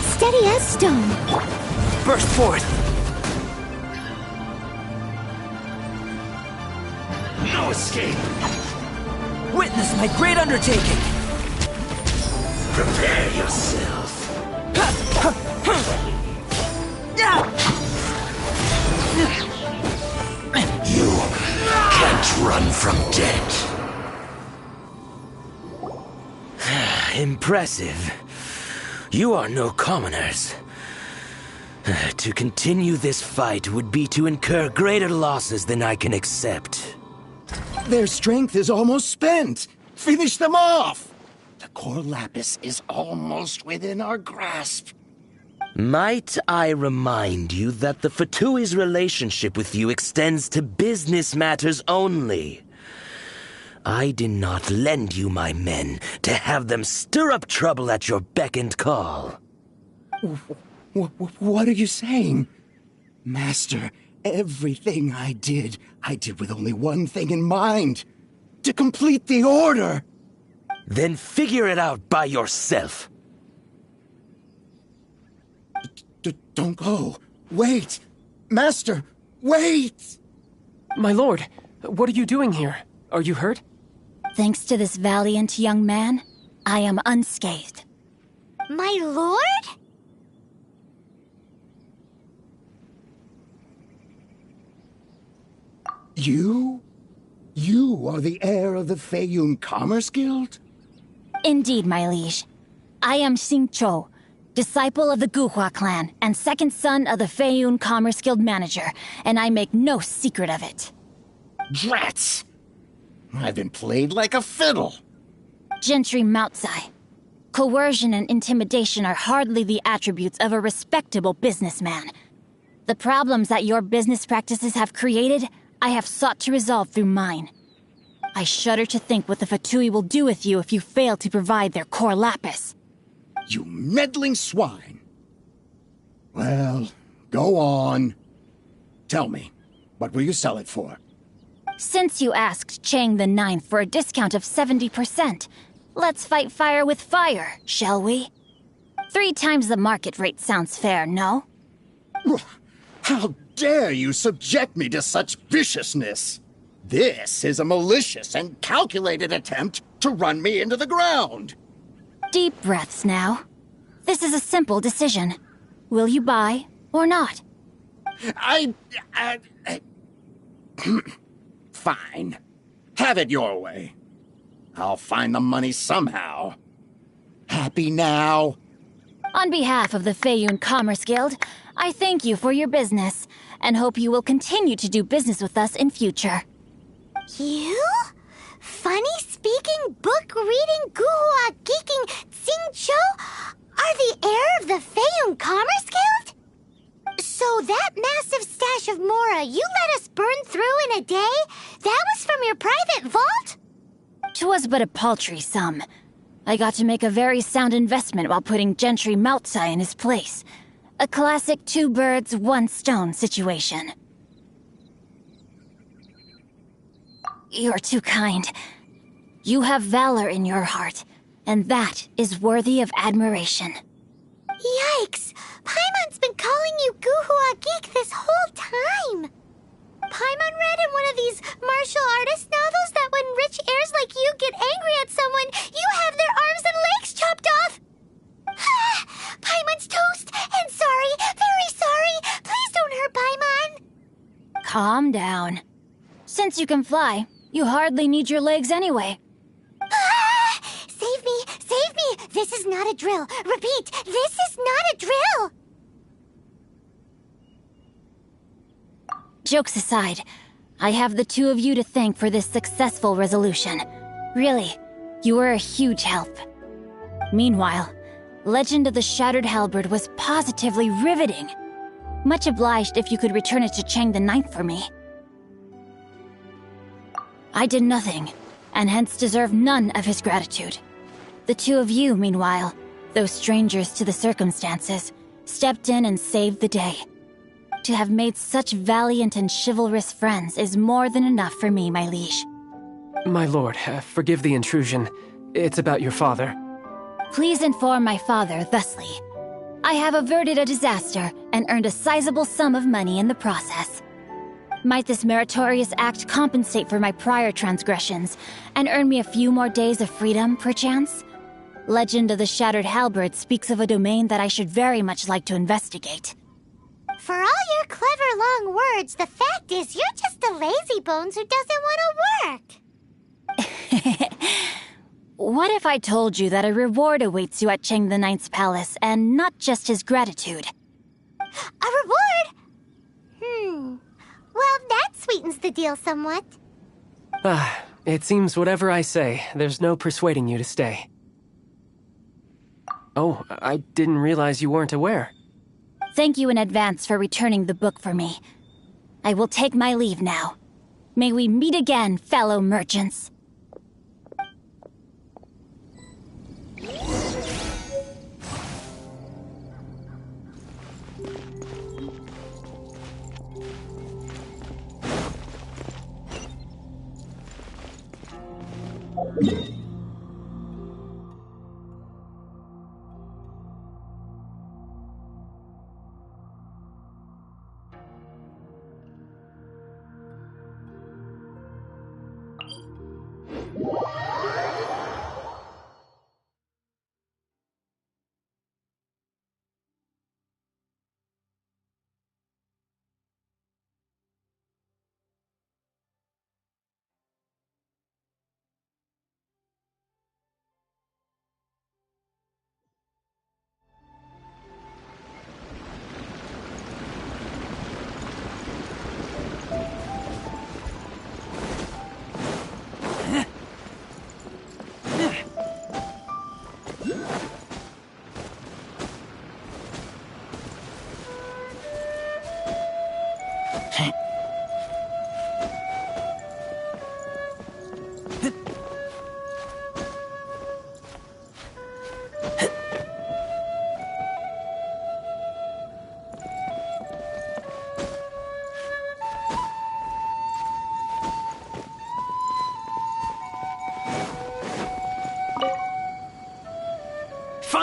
Steady as stone. Burst forth! No escape! Witness my great undertaking! Prepare yourself. You can't run from death. Impressive. You are no commoners. To continue this fight would be to incur greater losses than I can accept. Their strength is almost spent. Finish them off! The core lapis is almost within our grasp. Might I remind you that the Fatui's relationship with you extends to business matters only? I did not lend you my men to have them stir up trouble at your beck and call. What are you saying? Master, everything I did with only one thing in mind. To complete the order. Then figure it out by yourself. Don't go. Wait. Master, wait! My lord, what are you doing here? Are you hurt? Thanks to this valiant young man, I am unscathed. My lord? You? You are the heir of the Feiyun Commerce Guild? Indeed, my liege. I am Xingqiu, disciple of the Guhua clan and second son of the Feiyun Commerce Guild manager, and I make no secret of it. Drats! I've been played like a fiddle. Gentry Moutsai. Coercion and intimidation are hardly the attributes of a respectable businessman. The problems that your business practices have created, I have sought to resolve through mine. I shudder to think what the Fatui will do with you if you fail to provide their core lapis. You meddling swine. Well, go on. Tell me, what will you sell it for? Since you asked Chang the Ninth for a discount of 70%, let's fight fire with fire, shall we? 3 times the market rate sounds fair, no? How dare you subject me to such viciousness? This is a malicious and calculated attempt to run me into the ground. Deep breaths now. This is a simple decision. Will you buy or not? Fine. Have it your way. I'll find the money somehow. Happy now? On behalf of the Feiyun Commerce Guild, I thank you for your business, and hope you will continue to do business with us in future. You? Funny-speaking, book-reading, guhua geeking Xingqiu are the heir of the Feiyun Commerce Guild? So that massive stash of Mora you let us burn through in a day, that was from your private vault? 'Twas but a paltry sum. I got to make a very sound investment while putting Gentry Maltsai in his place. A classic 2 birds, 1 stone situation. You're too kind. You have valor in your heart, and that is worthy of admiration. Yikes! Paimon's been calling you Guhua Geek this whole time! Paimon read in one of these martial artist novels that when rich heirs like you get angry at someone, you have their arms and legs chopped off! Paimon's toast! And sorry, very sorry! Please don't hurt Paimon! Calm down. Since you can fly, you hardly need your legs anyway. Save me! Save me! This is not a drill! Repeat, this is not a drill! Jokes aside, I have the 2 of you to thank for this successful resolution. Really, you were a huge help. Meanwhile, Legend of the Shattered Halberd was positively riveting. Much obliged if you could return it to Chang the Ninth for me. I did nothing, and hence deserve none of his gratitude. The 2 of you, meanwhile, though strangers to the circumstances, stepped in and saved the day. To have made such valiant and chivalrous friends is more than enough for me, my liege. My lord, forgive the intrusion. It's about your father. Please inform my father thusly. I have averted a disaster and earned a sizable sum of money in the process. Might this meritorious act compensate for my prior transgressions and earn me a few more days of freedom, perchance? Legend of the Shattered Halberd speaks of a domain that I should very much like to investigate. For all your clever long words, the fact is you're just a lazybones who doesn't want to work. What if I told you that a reward awaits you at Chang the Ninth's palace, and not just his gratitude? A reward? Well, that sweetens the deal somewhat. It seems whatever I say, there's no persuading you to stay. Oh, I didn't realize you weren't aware. Thank you in advance for returning the book for me. I will take my leave now. May we meet again, fellow merchants.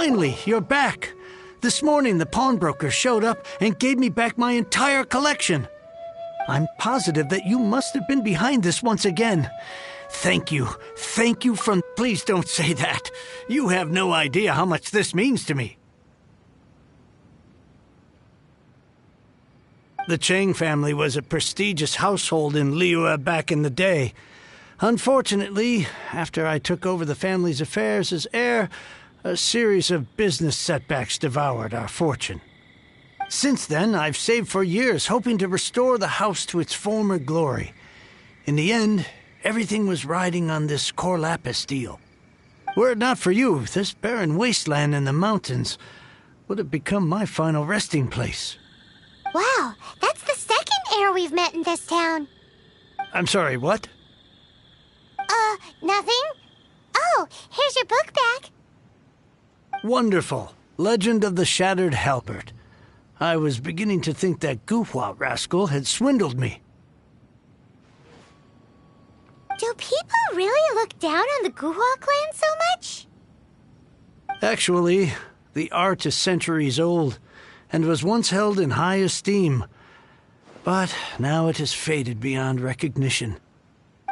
Finally, you're back. This morning, the pawnbroker showed up and gave me back my entire collection. I'm positive that you must have been behind this once again. Thank you. Thank you from... Please don't say that. You have no idea how much this means to me. The Chang family was a prestigious household in Liyue back in the day. Unfortunately, after I took over the family's affairs as heir, a series of business setbacks devoured our fortune. Since then, I've saved for years, hoping to restore the house to its former glory. In the end, everything was riding on this Corlapis deal. Were it not for you, this barren wasteland in the mountains would have become my final resting place. Wow, that's the second heir we've met in this town. I'm sorry, what? Nothing? Oh, here's your book back. Wonderful. Legend of the Shattered Halberd. I was beginning to think that Guhua rascal had swindled me. Do people really look down on the Guhua clan so much? Actually, the art is centuries old, and was once held in high esteem. But now it has faded beyond recognition.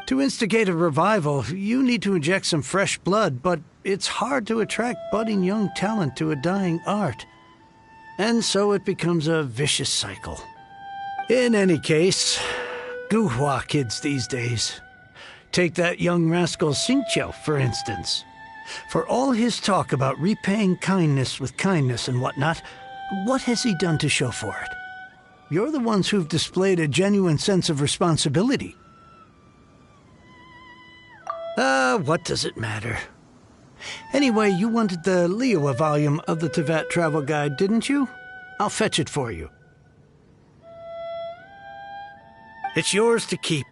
To instigate a revival, you need to inject some fresh blood, but it's hard to attract budding young talent to a dying art. And so it becomes a vicious cycle. In any case, Guhua kids these days. Take that young rascal Xingqiu, for instance. For all his talk about repaying kindness with kindness and whatnot, what has he done to show for it? You're the ones who've displayed a genuine sense of responsibility. What does it matter? Anyway, you wanted the Liyue volume of the Teyvat travel guide, didn't you? I'll fetch it for you. It's yours to keep.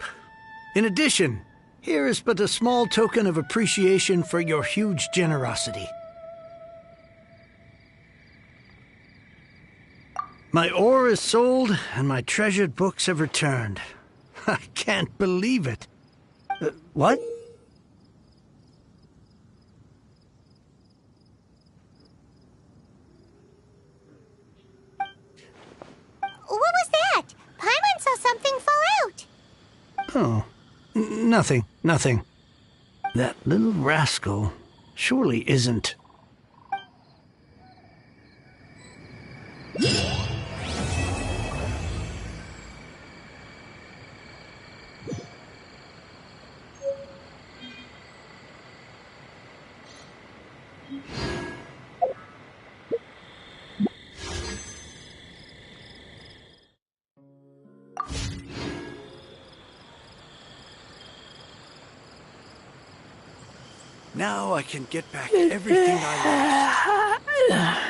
In addition, here is but a small token of appreciation for your huge generosity. My ore is sold, and my treasured books have returned. I can't believe it. What? What was that? Paimon saw something fall out. Oh, nothing. That little rascal surely isn't... Now I can get back everything I lost.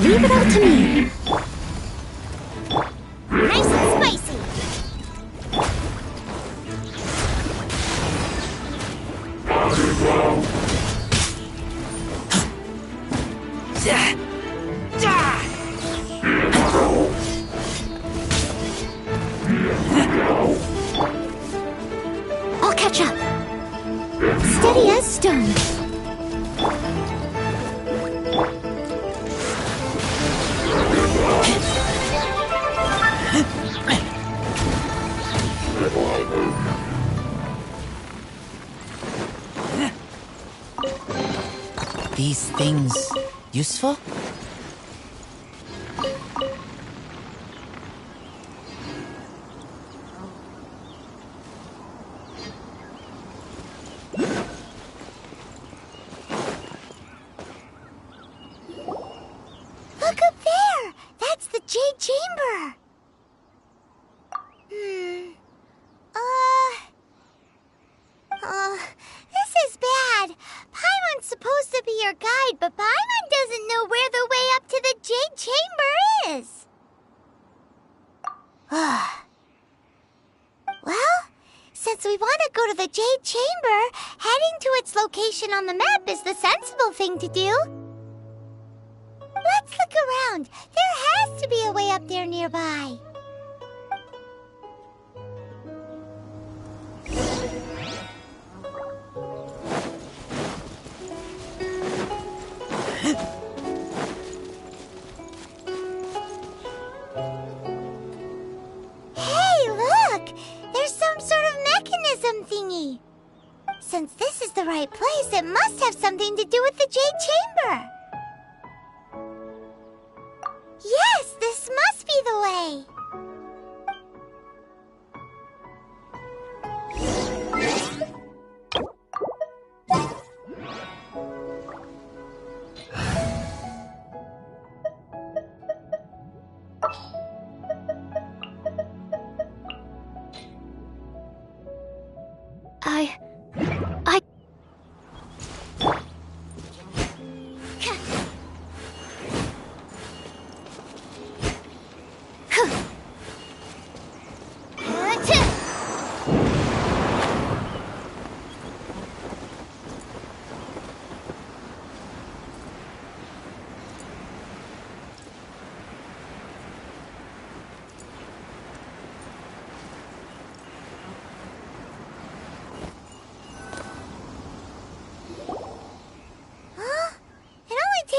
Leave it up to me. Nice and spicy. I'll catch up. Steady as stone. These things useful? Look up there! That's the Jade Chamber! This is bad. Paimon's supposed to be your guide, but Paimon doesn't know where the way up to the Jade Chamber is. Well, since we want to go to the Jade Chamber, heading to its location on the map is the sensible thing to do. Let's look around. There has to be a way up there nearby. Hey, look! There's some sort of mechanism thingy. Since this is the right place, it must have something to do with the Jade Chamber. Yes, this must be the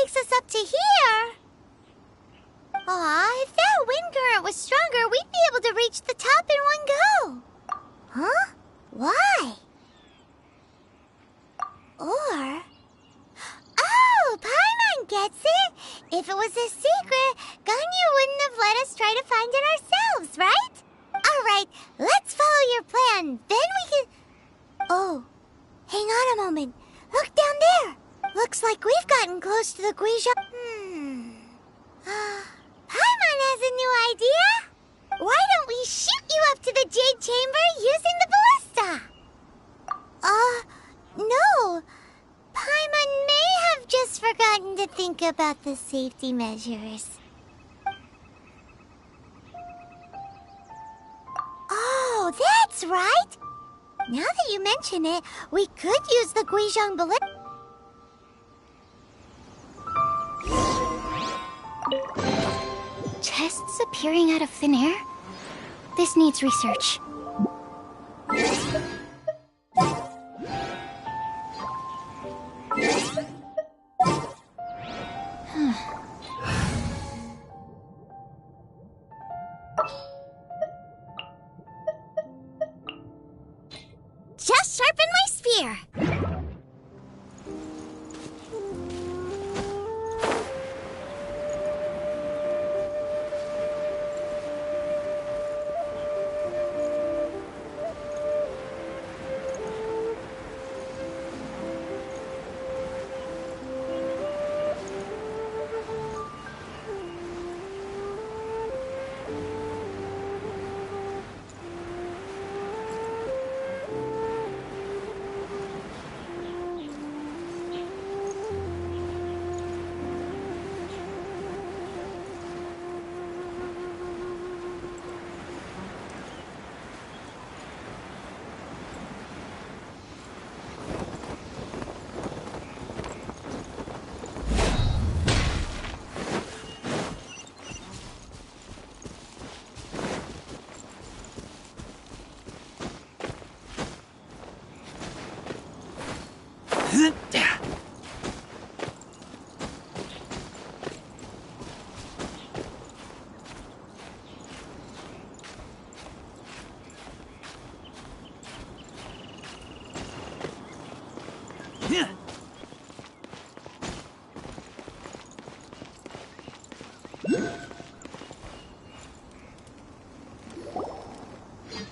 takes us up to here. Aw, if that wind current was stronger, we'd be able to reach the top in one go. Huh? Why? Or... Oh, Paimon gets it! If it was a secret, Ganyu wouldn't have let us try to find it ourselves, right? Alright, let's follow your plan, then we can... Oh, hang on a moment. Look down there! Looks like we've gotten close to the Guizhou... Paimon has a new idea! Why don't we shoot you up to the Jade Chamber using the ballista? No. Paimon may have just forgotten to think about the safety measures. Oh, that's right! Now that you mention it, we could use the Guizhou ballista. Chests appearing out of thin air? This needs research. Just sharpen my spear.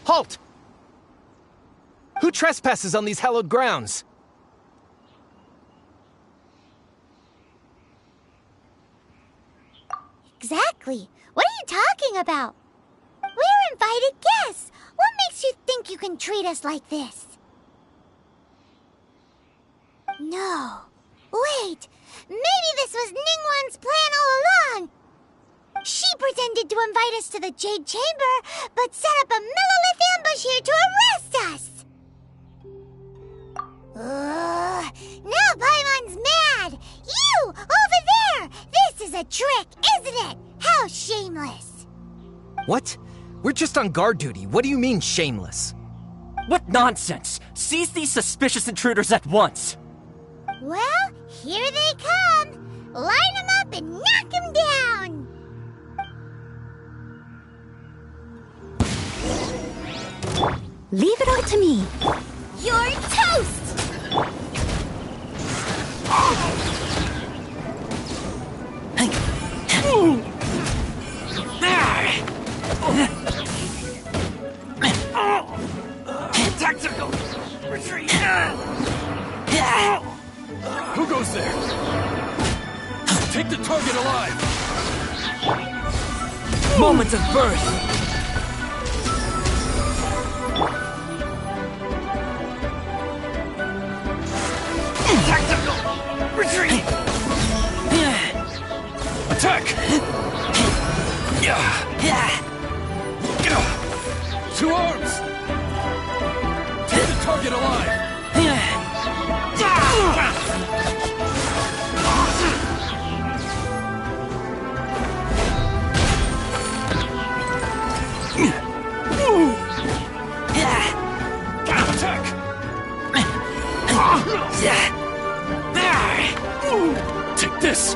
Halt! Who trespasses on these hallowed grounds? Exactly. What are you talking about? We're invited guests. What makes you think you can treat us like this? No. Wait. Maybe this was Ningguang's plan all along. She pretended to invite us to the Jade Chamber, but set up a Millilith ambush here to arrest us! Now Paimon's mad! You! Over there! This is a trick, isn't it? How shameless! What? We're just on guard duty. What do you mean, shameless? What nonsense! Seize these suspicious intruders at once! Well, here they come! Line them up and knock them down! Leave it all to me. You're toast! Tactical retreat! Who goes there? Take the target alive! Moment of birth! Tactical retreat! Attack! Two arms! Take the target alive! Attack! Take this!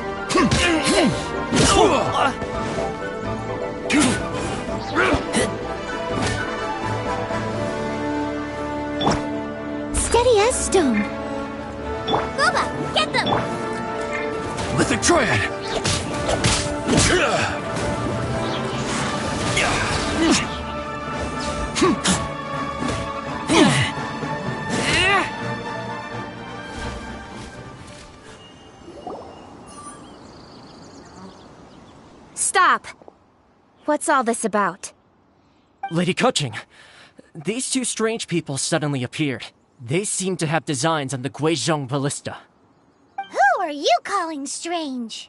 Steady as stone. Gooba, get them! Lithic Triad! Stop! What's all this about? Lady Kuching, these two strange people suddenly appeared. They seem to have designs on the Guizhong Ballista. Who are you calling strange?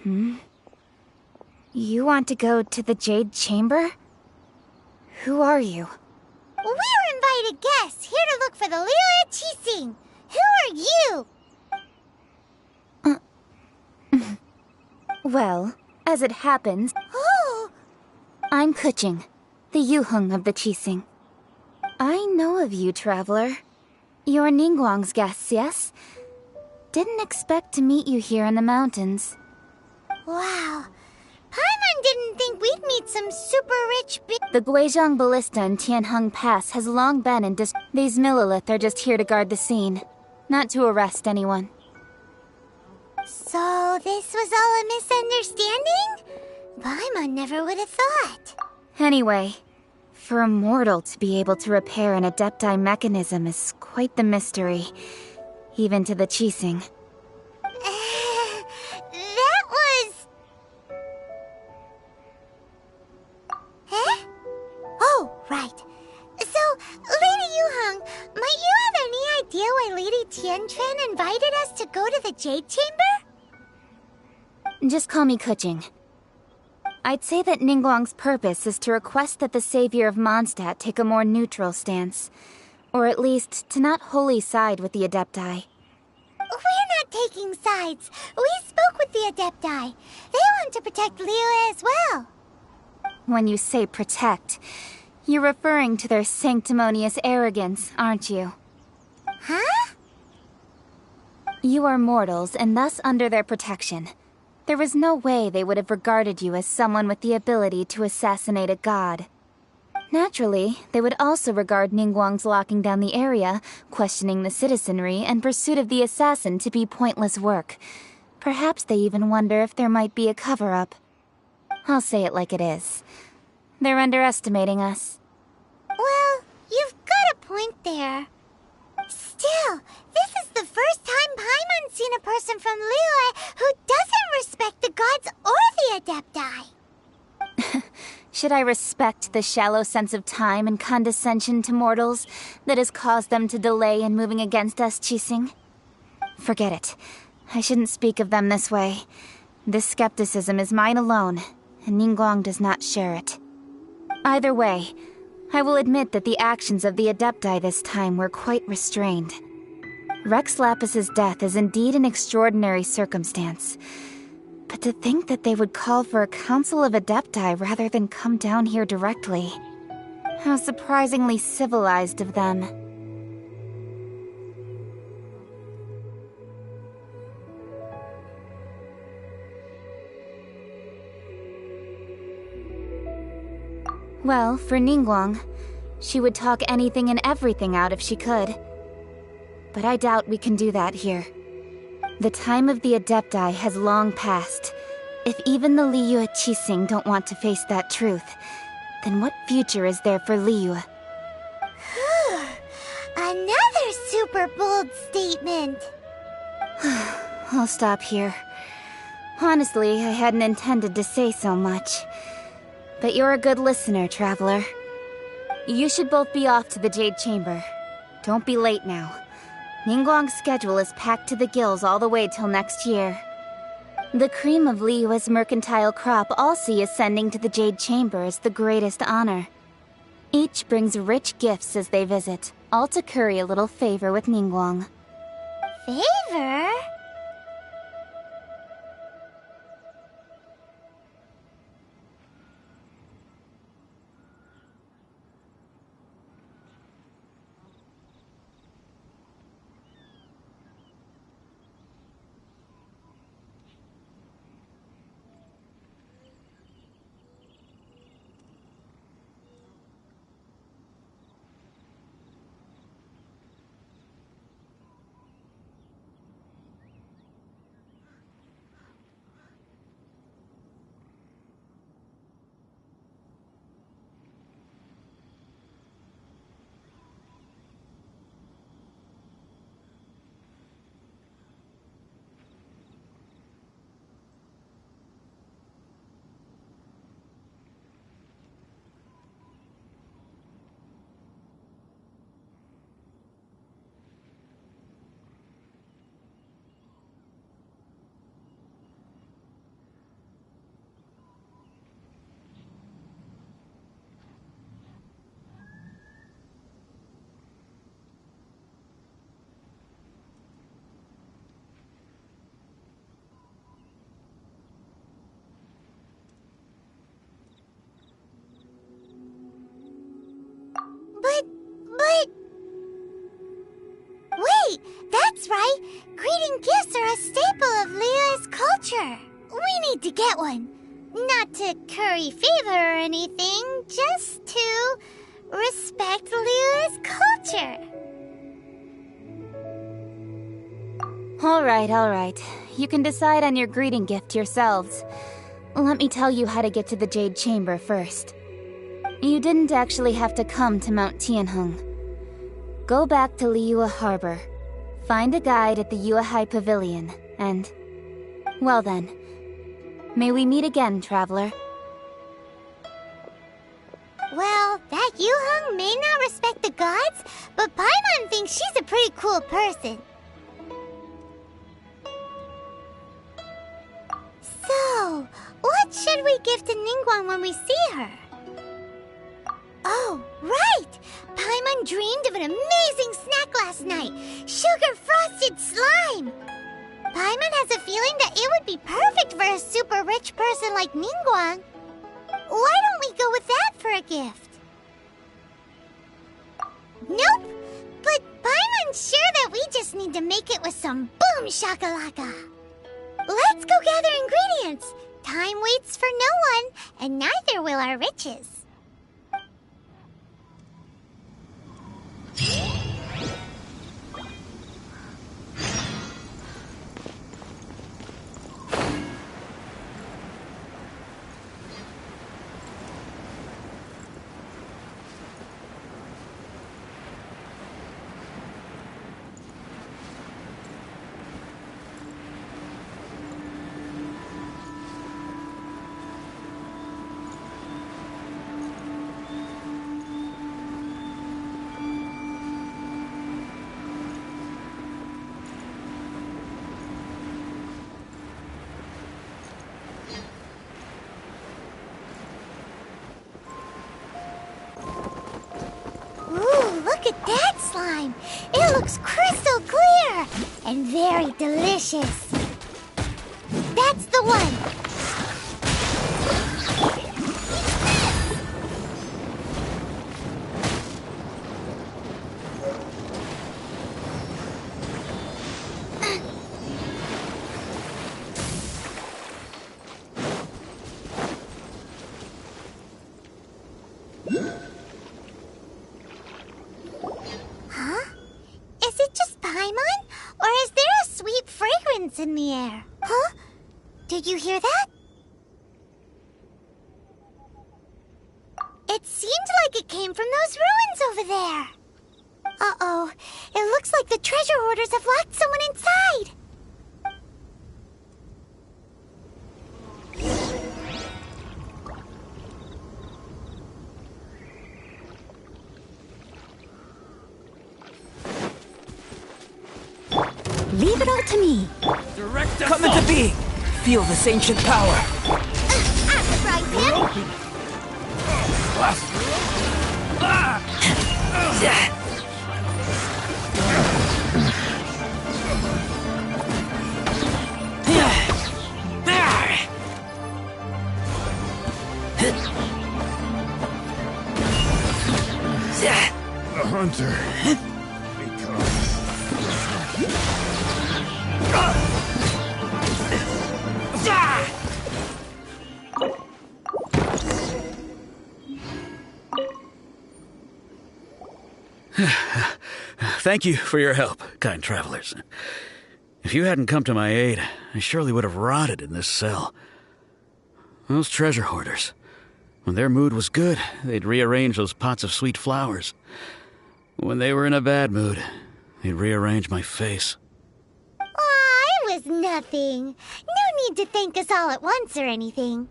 You want to go to the Jade Chamber? Who are you? We're invited guests here to look for the Liyue Qixing. Who are you? Well, as it happens, Oh, I'm Kuching, the Yuheng of the Qixing. I know of you, traveler. You're Ningguang's guests, yes? Didn't expect to meet you here in the mountains. wow. Paimon didn't think we'd meet some super rich The Guizhong Ballista in Tianheng Pass has long been in These Millilith are just here to guard the scene, not to arrest anyone. So this was all a misunderstanding? Paimon never would have thought. Anyway, for a mortal to be able to repair an Adepti mechanism is quite the mystery, even to the Qixing. That was... Eh? Oh, right. So, Lady Yuheng, might you have any idea why Lady Tianquan invited us to go to the Jade Chamber? Just call me Kuching. I'd say that Ningguang's purpose is to request that the savior of Mondstadt take a more neutral stance. Or at least, to not wholly side with the Adepti. We're not taking sides. We spoke with the Adepti. They want to protect Liyue as well. When you say protect, you're referring to their sanctimonious arrogance, aren't you? Huh? You are mortals, and thus under their protection. There was no way they would have regarded you as someone with the ability to assassinate a god. Naturally, they would also regard Ningguang's locking down the area, questioning the citizenry, and pursuit of the assassin to be pointless work. Perhaps they even wonder if there might be a cover-up. I'll say it like it is. They're underestimating us. Well, you've got a point there. Still, this is the first time Paimon's seen a person from Liyue who doesn't respect the gods or the Adepti. Should I respect the shallow sense of time and condescension to mortals that has caused them to delay in moving against us, Qixing? Forget it. I shouldn't speak of them this way. This skepticism is mine alone, and Ningguang does not share it. Either way, I will admit that the actions of the Adepti this time were quite restrained. Rex Lapis's death is indeed an extraordinary circumstance. But to think that they would call for a council of Adepti rather than come down here directly. How surprisingly civilized of them. Well, for Ningguang, she would talk anything and everything out if she could. But I doubt we can do that here. The time of the Adepti has long passed. If even the Liyue Qixing don't want to face that truth, then what future is there for Liyue? Another super bold statement. I'll stop here. Honestly, I hadn't intended to say so much. But you're a good listener, traveler. You should both be off to the Jade Chamber. Don't be late now. Ningguang's schedule is packed to the gills all the way till next year. The cream of Liyue's mercantile crop all see ascending to the Jade Chamber as the greatest honor. Each brings rich gifts as they visit, all to curry a little favor with Ningguang. Favor? Sure, we need to get one. Not to curry favor or anything, just to respect Liyue's culture. All right. You can decide on your greeting gift yourselves. Let me tell you how to get to the Jade Chamber first. You didn't actually have to come to Mount Tianheng. Go back to Liyue Harbor. Find a guide at the Yuehai Pavilion, and... well then. May we meet again, traveler. Well, that Yuheng may not respect the gods, but Paimon thinks she's a pretty cool person. So, what should we give to Ningguang when we see her? Oh, right! Paimon dreamed of an amazing snack last night! Sugar-frosted slime! Paimon has a feeling that it would be perfect for a super rich person like Ningguang. Why don't we go with that for a gift? Nope! But Paimon's sure that we just need to make it with some boom shakalaka. Let's go gather ingredients. Time waits for no one, and neither will our riches. Look at that slime! It looks crystal clear! And very delicious! That's the one! In the air. Huh? Did you hear that? It seemed like it came from those ruins over there. Uh-oh. It looks like the treasure hoarders have locked someone inside. Leave it all to me. Come into being! Feel this ancient power! Right, Pip? The hunter. Thank you for your help, kind travelers. If you hadn't come to my aid, I surely would have rotted in this cell. Those treasure hoarders, when their mood was good, they'd rearrange those pots of sweet flowers. When they were in a bad mood, they'd rearrange my face. Aw, it was nothing. No need to thank us all at once or anything.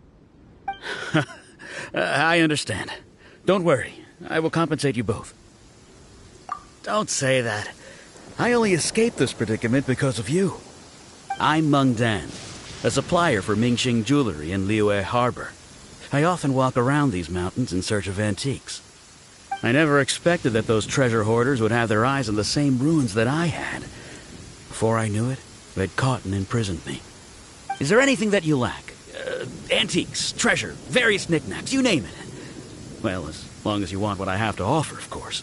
I understand. Don't worry, I will compensate you both. Don't say that. I only escaped this predicament because of you. I'm Meng Dan, a supplier for Mingxing jewelry in Liyue Harbor. I often walk around these mountains in search of antiques. I never expected that those treasure hoarders would have their eyes on the same ruins that I had. Before I knew it, they'd caught and imprisoned me. Is there anything that you lack? Antiques, treasure, various knickknacks, you name it. Well, as long as you want what I have to offer, of course.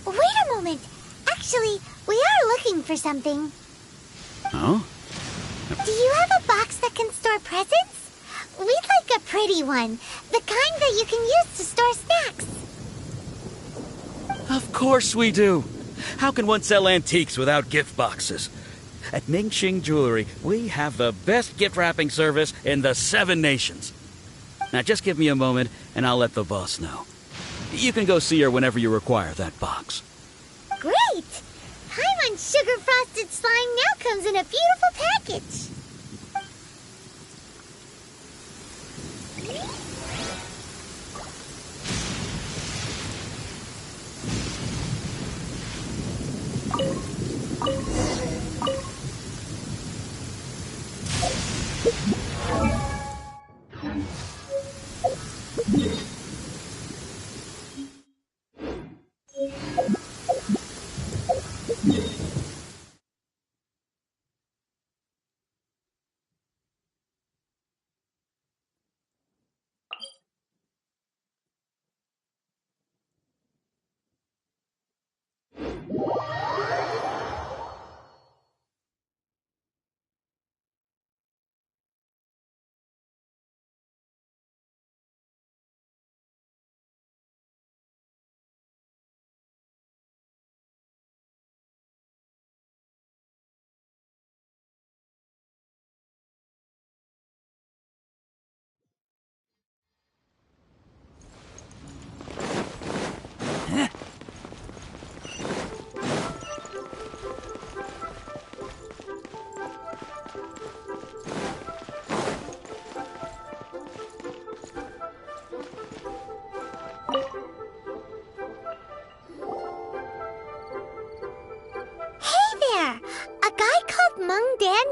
Wait a moment. Actually, we are looking for something. Oh? Do you have store presents? We'd like a pretty one. The kind that you can use to store snacks. Of course we do. How can one sell antiques without gift boxes? At Mingxing Jewelry, we have the best gift wrapping service in the 7 nations. Now just give me a moment and I'll let the boss know. You can go see her whenever you require that box. Great! Paimon's sugar frosted slime now comes in a beautiful package.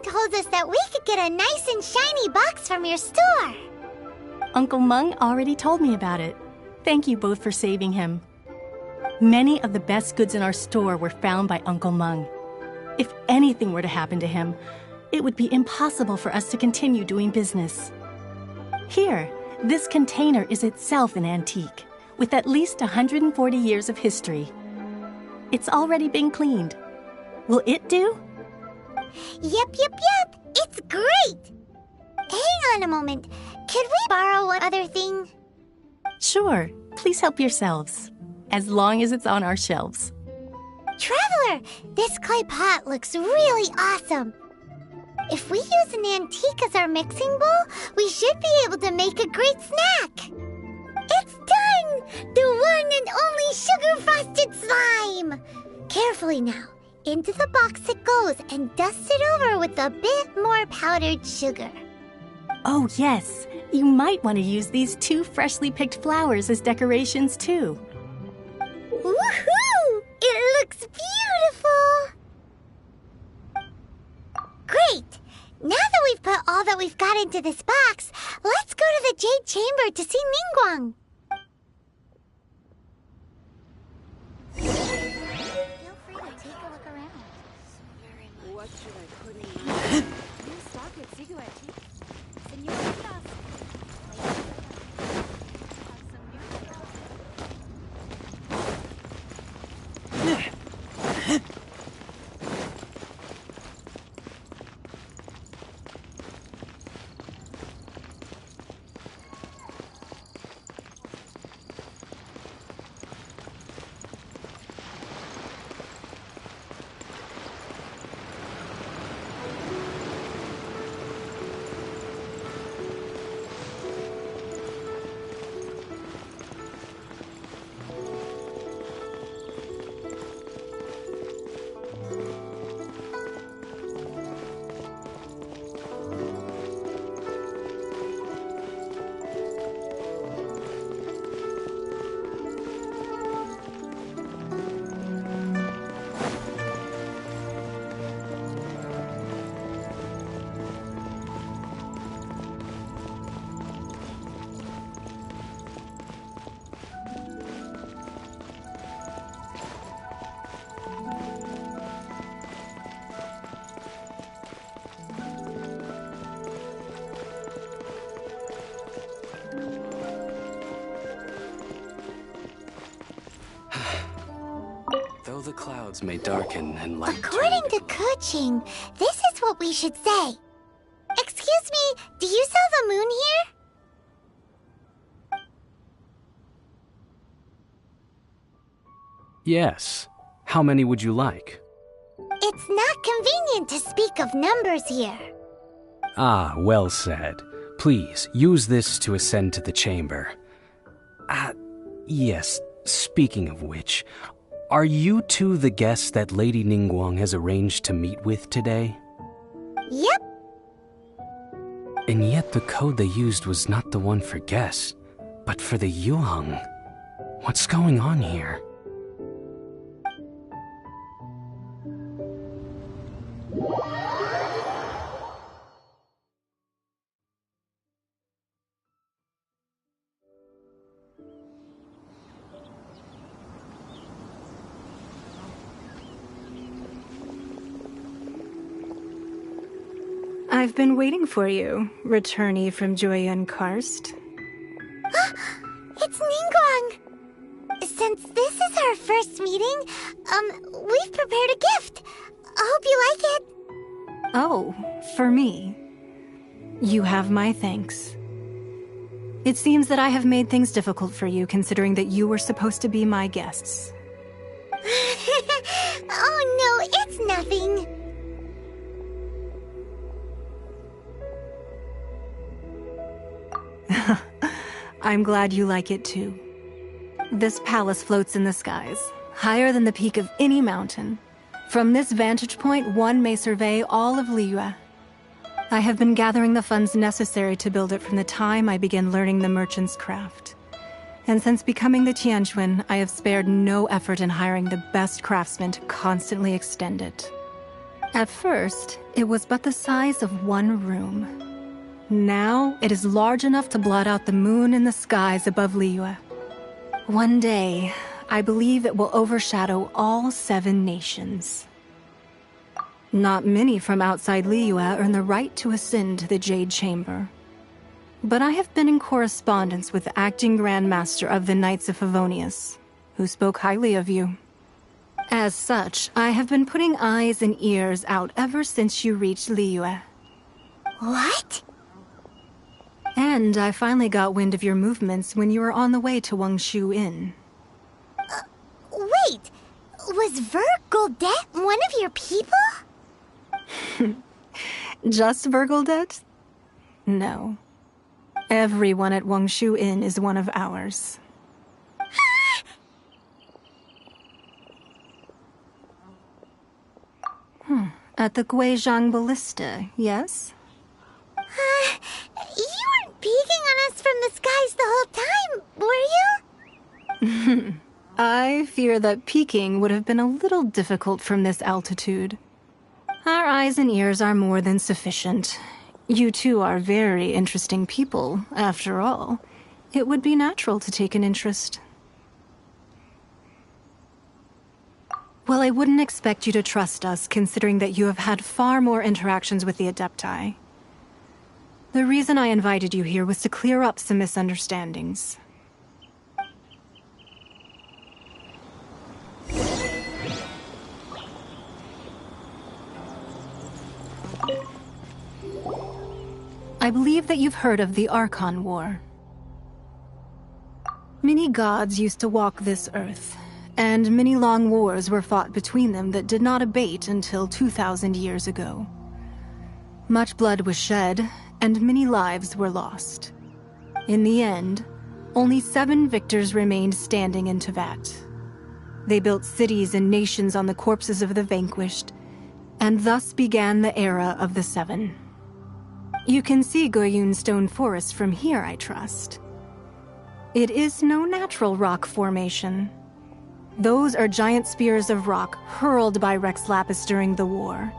Told us that we could get a nice and shiny box from your store. Uncle Meng already told me about it. Thank you both for saving him. Many of the best goods in our store were found by Uncle Meng. If anything were to happen to him, it would be impossible for us to continue doing business. Here, this container is itself an antique, with at least 140 years of history. It's already been cleaned. Will it do? Yep. It's great! Hang on a moment. Could we borrow one other thing? Sure. Please help yourselves. As long as it's on our shelves. Traveler, this clay pot looks really awesome. If we use an antique as our mixing bowl, we should be able to make a great snack. It's done! The one and only sugar-frosted slime! Carefully now. Into the box it goes and dust it over with a bit more powdered sugar. Oh, yes. You might want to use these 2 freshly picked flowers as decorations, too. Woohoo! It looks beautiful! Great! Now that we've put all that we've got into this box, let's go to the Jade Chamber to see Ningguang. What should I put in my... Though the clouds may darken and light According to Kuching, this is what we should say. Excuse Excuse me, do you sell the moon here? Yes. How many would you like? It's not convenient to speak of numbers here. Ah, well said. Please, use this to ascend to the chamber. Yes, speaking of which, are you two the guests that Lady Ningguang has arranged to meet with today? Yep. And yet the code they used was not the one for guests, but for the Yuheng. What's going on here? I've been waiting for you, returnee from Joyun Karst. It's Ningguang! Since this is our first meeting, we've prepared a gift. I hope you like it. Oh, for me. You have my thanks. It seems that I have made things difficult for you, considering that you were supposed to be my guests. Oh no, it's nothing. I'm glad you like it too. This palace floats in the skies, higher than the peak of any mountain. From this vantage point, one may survey all of Liyue. I have been gathering the funds necessary to build it from the time I began learning the merchant's craft. And since becoming the Tianquan, I have spared no effort in hiring the best craftsmen to constantly extend it. At first, it was but the size of one room. Now, it is large enough to blot out the moon in the skies above Liyue. One day, I believe it will overshadow all 7 nations. Not many from outside Liyue earn the right to ascend to the Jade Chamber. But I have been in correspondence with the acting Grand Master of the Knights of Favonius, who spoke highly of you. As such, I have been putting eyes and ears out ever since you reached Liyue. What? And I finally got wind of your movements when you were on the way to Wangshu Inn. Wait, was Vergoldet one of your people? Just Vergoldet? No. Everyone at Wangshu Inn is one of ours. At the Guizhang Ballista, yes? You weren't peeking on us from the skies the whole time, were you? I fear that peeking would have been a little difficult from this altitude. Our eyes and ears are more than sufficient. You two are very interesting people, after all. It would be natural to take an interest. Well, I wouldn't expect you to trust us, considering that you have had far more interactions with the Adepti. The reason I invited you here was to clear up some misunderstandings. I believe that you've heard of the Archon War. Many gods used to walk this earth, and many long wars were fought between them that did not abate until 2,000 years ago. Much blood was shed, and many lives were lost. In the end, only 7 victors remained standing in Teyvat. They built cities and nations on the corpses of the vanquished, and thus began the era of the 7. You can see Goyun Stone Forest from here, I trust. It is no natural rock formation. Those are giant spears of rock hurled by Rex Lapis during the war.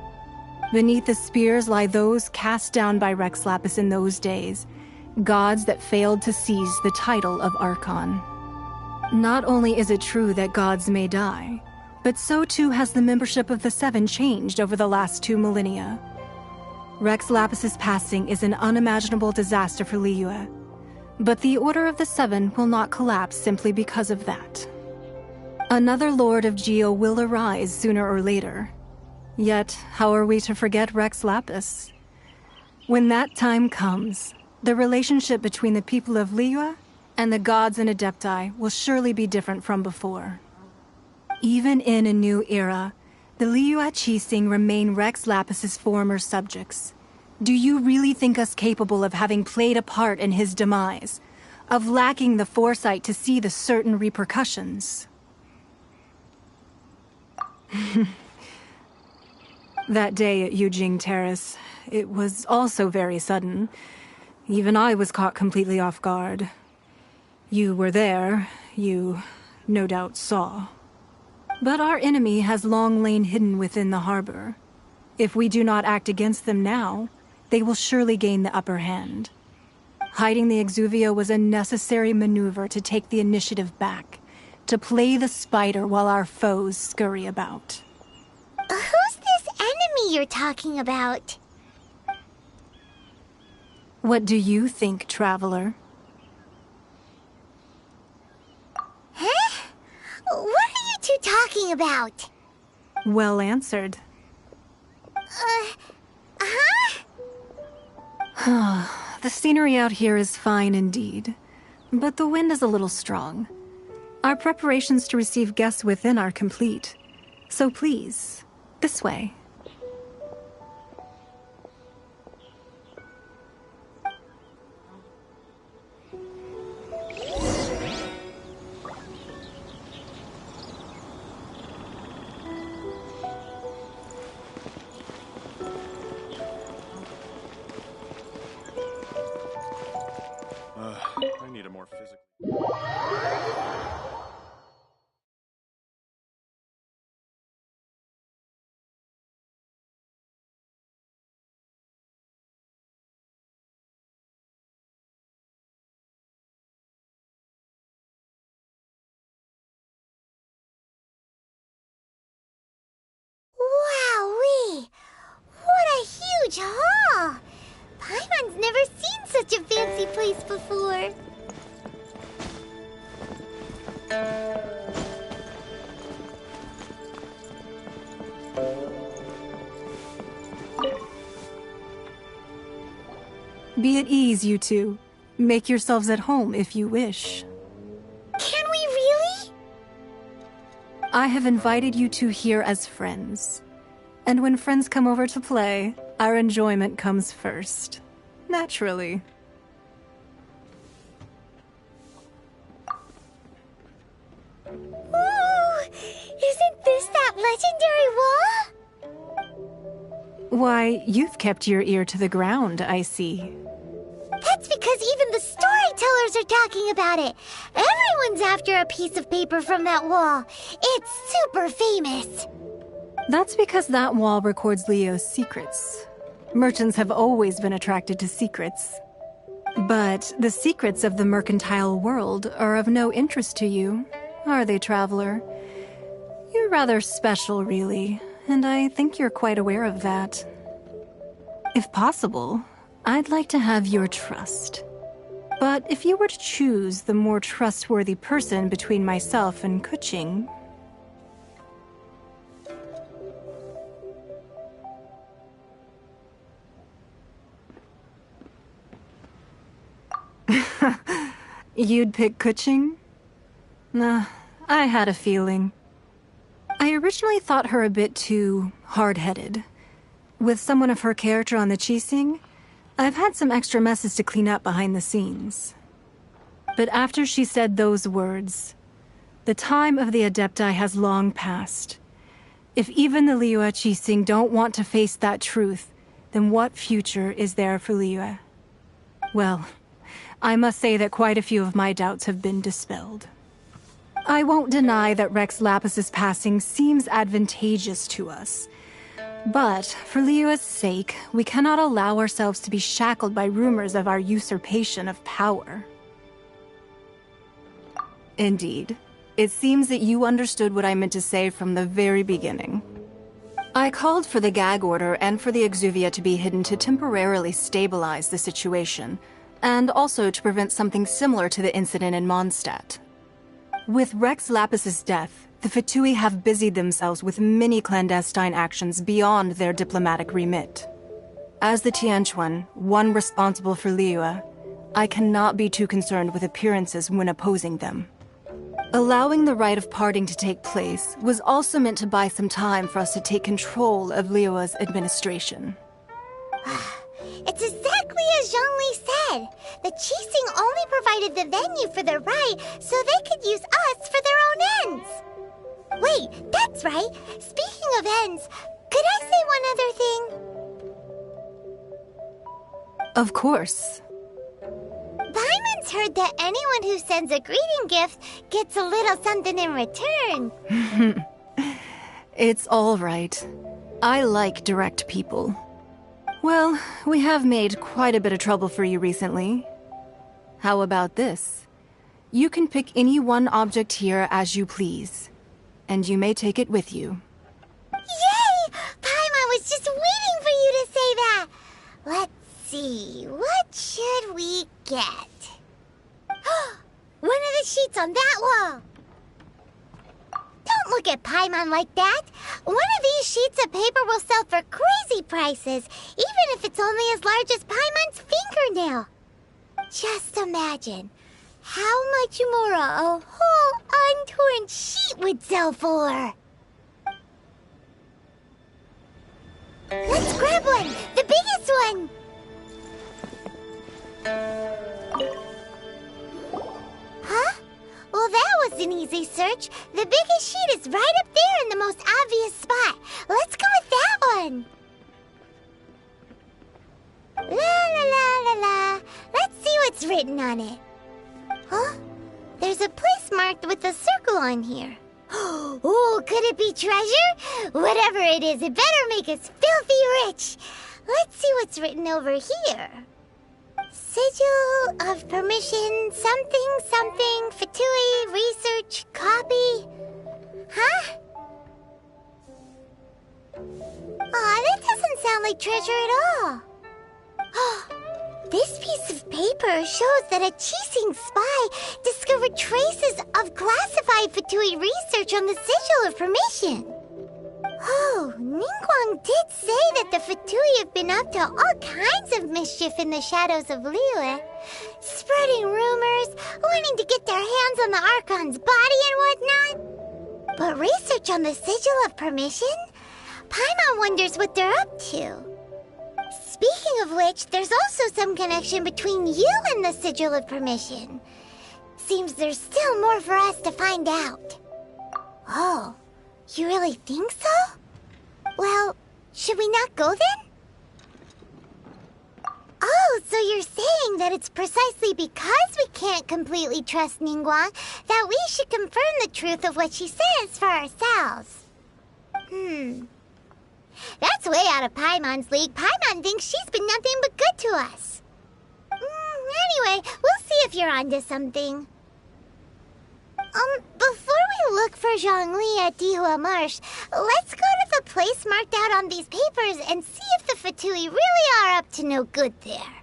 Beneath the spears lie those cast down by Rex Lapis in those days, gods that failed to seize the title of Archon. Not only is it true that gods may die, but so too has the membership of the 7 changed over the last 2 millennia. Rex Lapis's passing is an unimaginable disaster for Liyue, but the Order of the 7 will not collapse simply because of that. Another Lord of Geo will arise sooner or later. Yet, how are we to forget Rex Lapis? When that time comes, the relationship between the people of Liyue and the gods and Adepti will surely be different from before. Even in a new era, the Liyue Qixing remain Rex Lapis's former subjects. Do you really think us capable of having played a part in his demise? Of lacking the foresight to see the certain repercussions? That day at Yujing Terrace, it was also very sudden. Even I was caught completely off guard. You were there, you no doubt saw. But our enemy has long lain hidden within the harbor. If we do not act against them now, they will surely gain the upper hand. Hiding the Exuvia was a necessary maneuver to take the initiative back, to play the spider while our foes scurry about. Who's this enemy you're talking about? What do you think, traveler? Huh? What are you two talking about? Well answered. The scenery out here is fine indeed, but the wind is a little strong. Our preparations to receive guests within are complete, so please, this way. I need a more physical... Wowee! What a huge hall! Paimon's never seen such a fancy place before. Be at ease, you two. Make yourselves at home if you wish. Can we really? I have invited you two here as friends. And when friends come over to play, our enjoyment comes first. Naturally. Ooh! Isn't this that legendary wall? Why, you've kept your ear to the ground, I see. That's because even the storytellers are talking about it. Everyone's after a piece of paper from that wall. It's super famous. That's because that wall records Leo's secrets. Merchants have always been attracted to secrets. But the secrets of the mercantile world are of no interest to you, are they, traveler? You're rather special, really, and I think you're quite aware of that. If possible, I'd like to have your trust. But if you were to choose the more trustworthy person between myself and Kuching... You'd pick Kuching? Nah, I had a feeling. I originally thought her a bit too hard-headed. With someone of her character on the Qixing, I've had some extra messes to clean up behind the scenes. But after she said those words, the time of the Adepti has long passed. If even the Liyue Qixing don't want to face that truth, then what future is there for Liyue? Well, I must say that quite a few of my doubts have been dispelled. I won't deny that Rex Lapis's passing seems advantageous to us. But for Liyue's sake, we cannot allow ourselves to be shackled by rumors of our usurpation of power. Indeed, it seems that you understood what I meant to say from the very beginning. I called for the gag order and for the Exuvia to be hidden to temporarily stabilize the situation, and also to prevent something similar to the incident in Mondstadt. With Rex Lapis's death, the Fatui have busied themselves with many clandestine actions beyond their diplomatic remit. As the Tianquan, one responsible for Liyue, I cannot be too concerned with appearances when opposing them. Allowing the rite of parting to take place was also meant to buy some time for us to take control of Liyue's administration. It's exactly as Zhongli said. The Qixing only provided the venue for the rite so they could use us for their own ends. Wait, that's right. Speaking of ends, could I say one other thing? Of course. Paimon's heard that anyone who sends a greeting gift gets a little something in return. It's all right. I like direct people. Well, we have made quite a bit of trouble for you recently. How about this? You can pick any one object here as you please, and you may take it with you. Yay! Paimon was just waiting for you to say that! Let's see, what should we get? One of the sheets on that wall! Don't look at Paimon like that! One of these sheets of paper will sell for crazy prices, even if it's only as large as Paimon's fingernail. Just imagine how much more a whole untorn sheet would sell for. Let's grab one! The biggest one! Huh? Well, that was an easy search. The biggest sheet is right up there in the most obvious spot. Let's go with that one. La la la la la. Let's see what's written on it. Huh? There's a place marked with a circle on here. Oh, could it be treasure? Whatever it is, it better make us filthy rich. Let's see what's written over here. Sigil of permission, something, something, Fatui, research, copy. Huh? Aw, that doesn't sound like treasure at all. This piece of paper shows that a Qixing spy discovered traces of classified Fatui research on the Sigil of Permission. Oh, Ningguang did say that the Fatui have been up to all kinds of mischief in the shadows of Liyue, spreading rumors, wanting to get their hands on the Archon's body and whatnot. But research on the Sigil of Permission? Paimon wonders what they're up to. Speaking of which, there's also some connection between you and the Sigil of Permission. Seems there's still more for us to find out. Oh, you really think so? Well, should we not go then? Oh, so you're saying that it's precisely because we can't completely trust Ningguang that we should confirm the truth of what she says for ourselves. That's way out of Paimon's league. Paimon thinks she's been nothing but good to us. Anyway, we'll see if you're onto something. Before we look for Zhongli at Dihua Marsh, let's go to the place marked out on these papers and see if the Fatui really are up to no good there.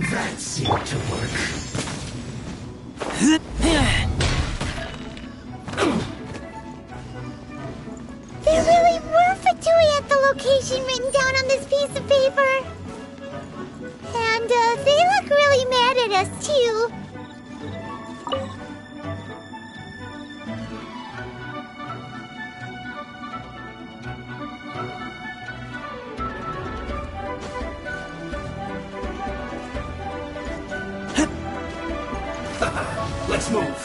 That seemed to work. There really were Fatui at the location written down on this piece of paper. And they look really mad at us, too. Let's move.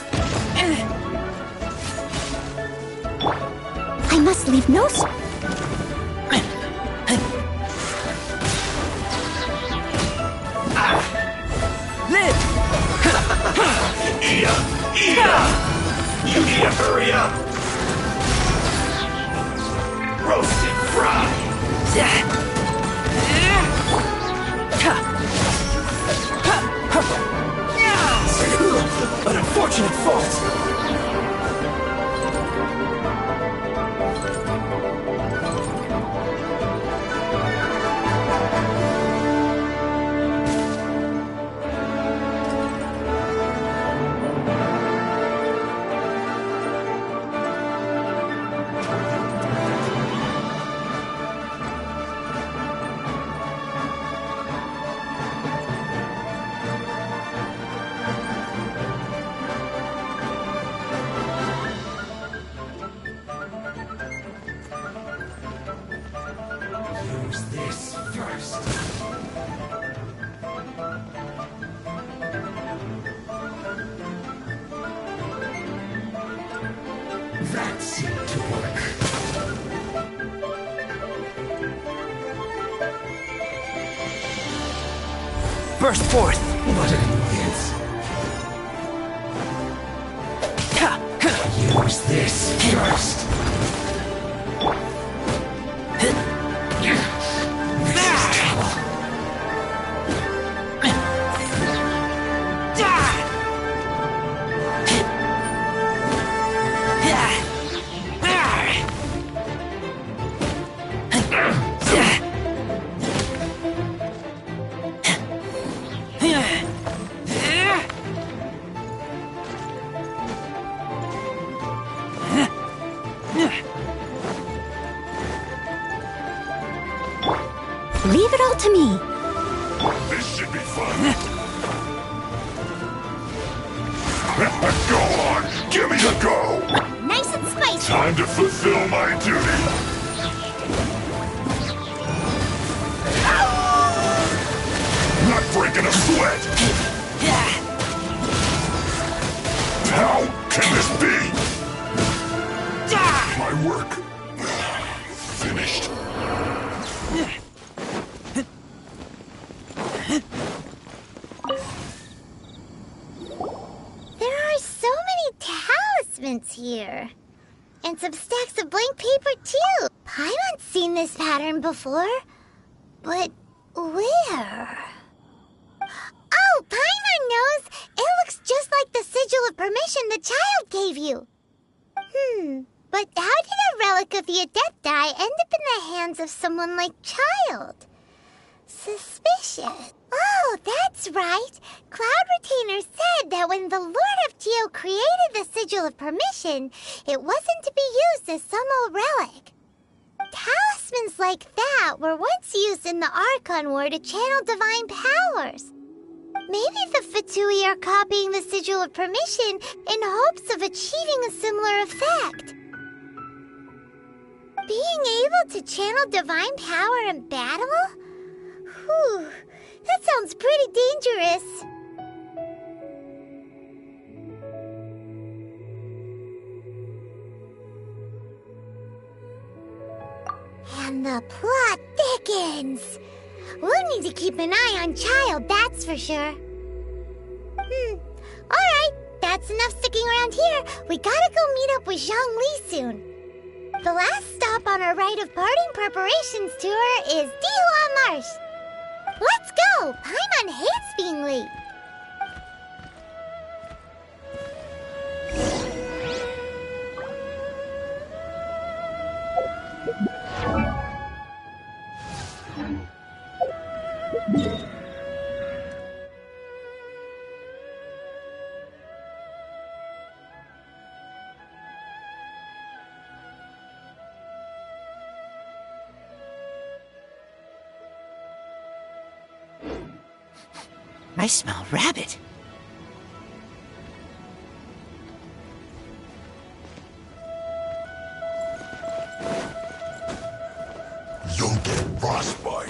I must leave no... Live! Eat up! Eat up! You need to hurry up! Roast and fry! An unfortunate fault! Use this first. That seemed to work. Burst forth! What an annoyance. Use this first. Leave it all to me. This should be fun. Go on, give me a go. Nice and spicy. Time to fulfill my duty. Not breaking a sweat. How can this be? My work finished. There are so many talismans here. And some stacks of blank paper, too. Paimon's seen this pattern before. But where? Oh, Paimon knows! It looks just like the sigil of permission the child gave you. But how did a relic of the Adepti end up in the hands of someone like Child? Suspicious. Oh, that's right. Cloud Retainer said that when the Lord of Geo created the Sigil of Permission, it wasn't to be used as some old relic. Talismans like that were once used in the Archon War to channel divine powers. Maybe the Fatui are copying the Sigil of Permission in hopes of achieving a similar effect. Being able to channel divine power in battle? Whew, that sounds pretty dangerous. the plot thickens. We'll need to keep an eye on Child, that's for sure. Alright, that's enough sticking around here. We gotta go meet up with Zhongli soon. The last stop on our rite of parting preparations tour is Dihua Marsh. Let's go! Paimon hates being late. I smell rabbit. You'll get frostbite.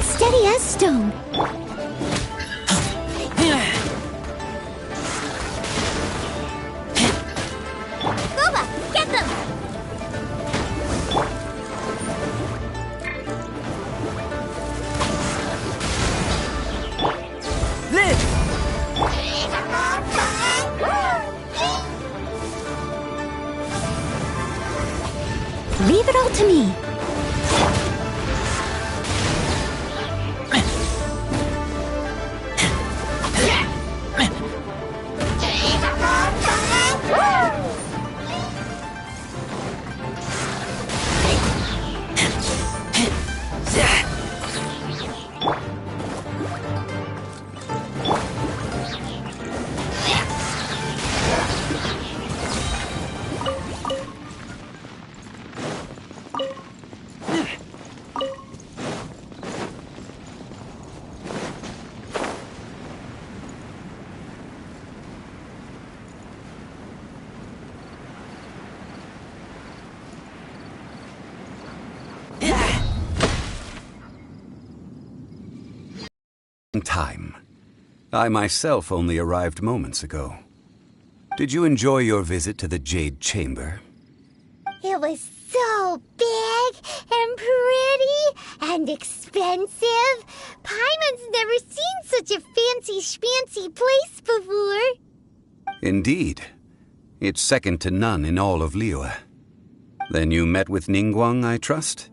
Steady as stone. Booba, get them! Leave it all to me. Time. I myself only arrived moments ago. Did you enjoy your visit to the Jade Chamber? It was so big and pretty and expensive. Paimon's never seen such a fancy schmancy place before. Indeed. It's second to none in all of Liyue. Then you met with Ningguang, I trust?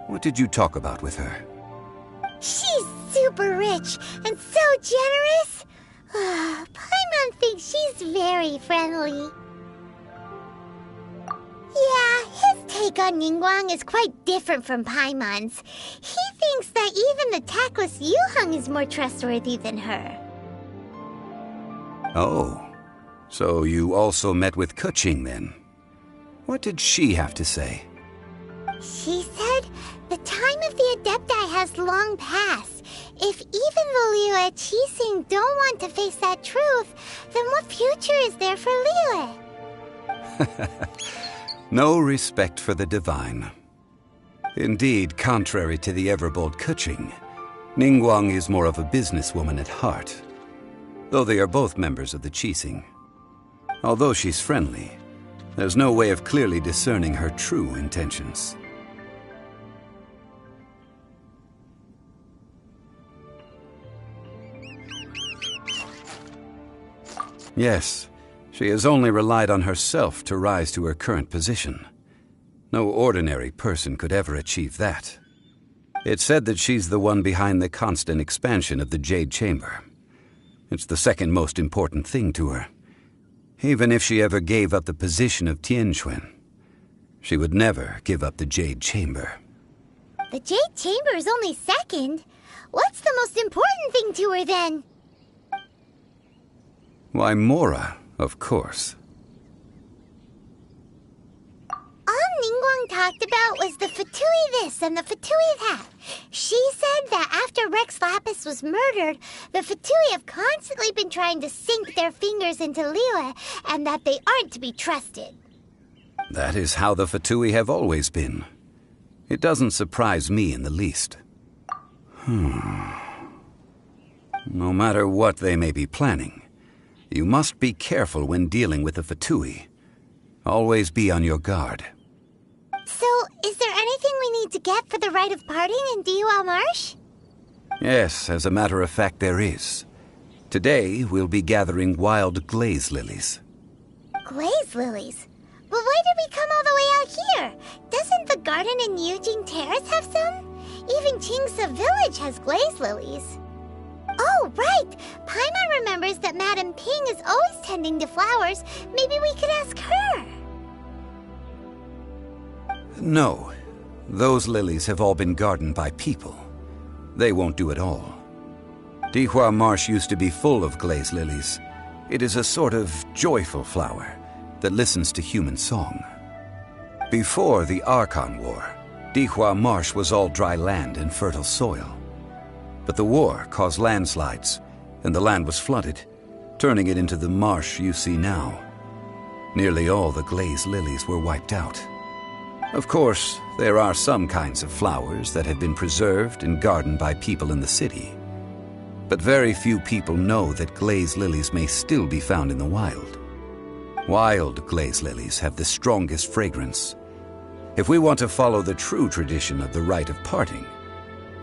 What did you talk about with her? She's super rich and so generous. Paimon thinks she's very friendly. Yeah, his take on Ningguang is quite different from Paimon's. He thinks that even the tactless Yuheng is more trustworthy than her. Oh, so you also met with Keqing then? What did she have to say? She said the time of the Adepti has long passed. If even the Liyue Qixing don't want to face that truth, then what future is there for Liyue? No respect for the divine. Indeed, contrary to the ever-bold Keqing, Ningguang is more of a businesswoman at heart, though they are both members of the Qixing. Although she's friendly, there's no way of clearly discerning her true intentions. Yes, she has only relied on herself to rise to her current position. No ordinary person could ever achieve that. It's said that she's the one behind the constant expansion of the Jade Chamber. It's the second most important thing to her. Even if she ever gave up the position of Tianquan, she would never give up the Jade Chamber. The Jade Chamber is only second. What's the most important thing to her, then? Why, Mora, of course. All Ningguang talked about was the Fatui this and the Fatui that. She said that after Rex Lapis was murdered, the Fatui have constantly been trying to sink their fingers into Liyue, and that they aren't to be trusted. That is how the Fatui have always been. It doesn't surprise me in the least. No matter what they may be planning, you must be careful when dealing with the Fatui. Always be on your guard. So, is there anything we need to get for the rite of parting in Dihua Marsh? Yes, as a matter of fact, there is. Today, we'll be gathering wild glaze lilies. Glaze lilies? But why did we come all the way out here? Doesn't the garden in Yujing Terrace have some? Even Qingce Village has glaze lilies. Oh, right! Paimon remembers that Madame Ping is always tending to flowers. Maybe we could ask her. No. Those lilies have all been gardened by people. They won't do it all. Dihua Marsh used to be full of glaze lilies. It is a sort of joyful flower that listens to human song. Before the Archon War, Dihua Marsh was all dry land and fertile soil. But the war caused landslides, and the land was flooded, turning it into the marsh you see now. Nearly all the glaze lilies were wiped out. Of course, there are some kinds of flowers that have been preserved and gardened by people in the city. But very few people know that glaze lilies may still be found in the wild. Wild glaze lilies have the strongest fragrance. If we want to follow the true tradition of the rite of parting,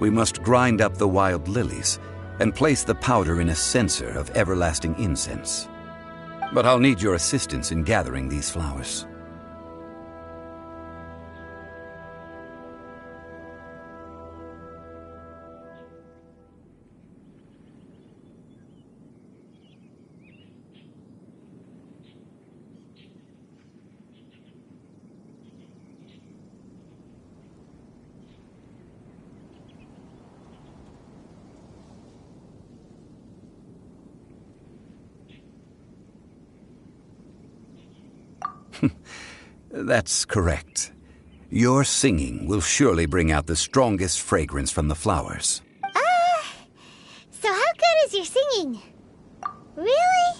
we must grind up the wild lilies and place the powder in a censer of everlasting incense. But I'll need your assistance in gathering these flowers. That's correct. Your singing will surely bring out the strongest fragrance from the flowers. So how good is your singing? Really?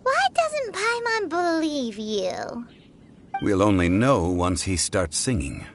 Why doesn't Paimon believe you? We'll only know once he starts singing.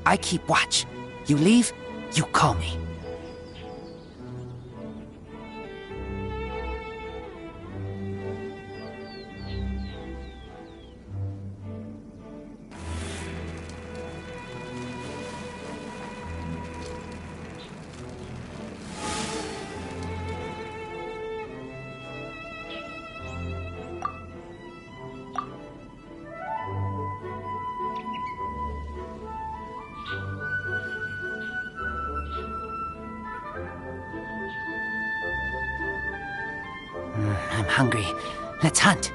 I keep watch. You leave, you call me. hungry. Let's hunt.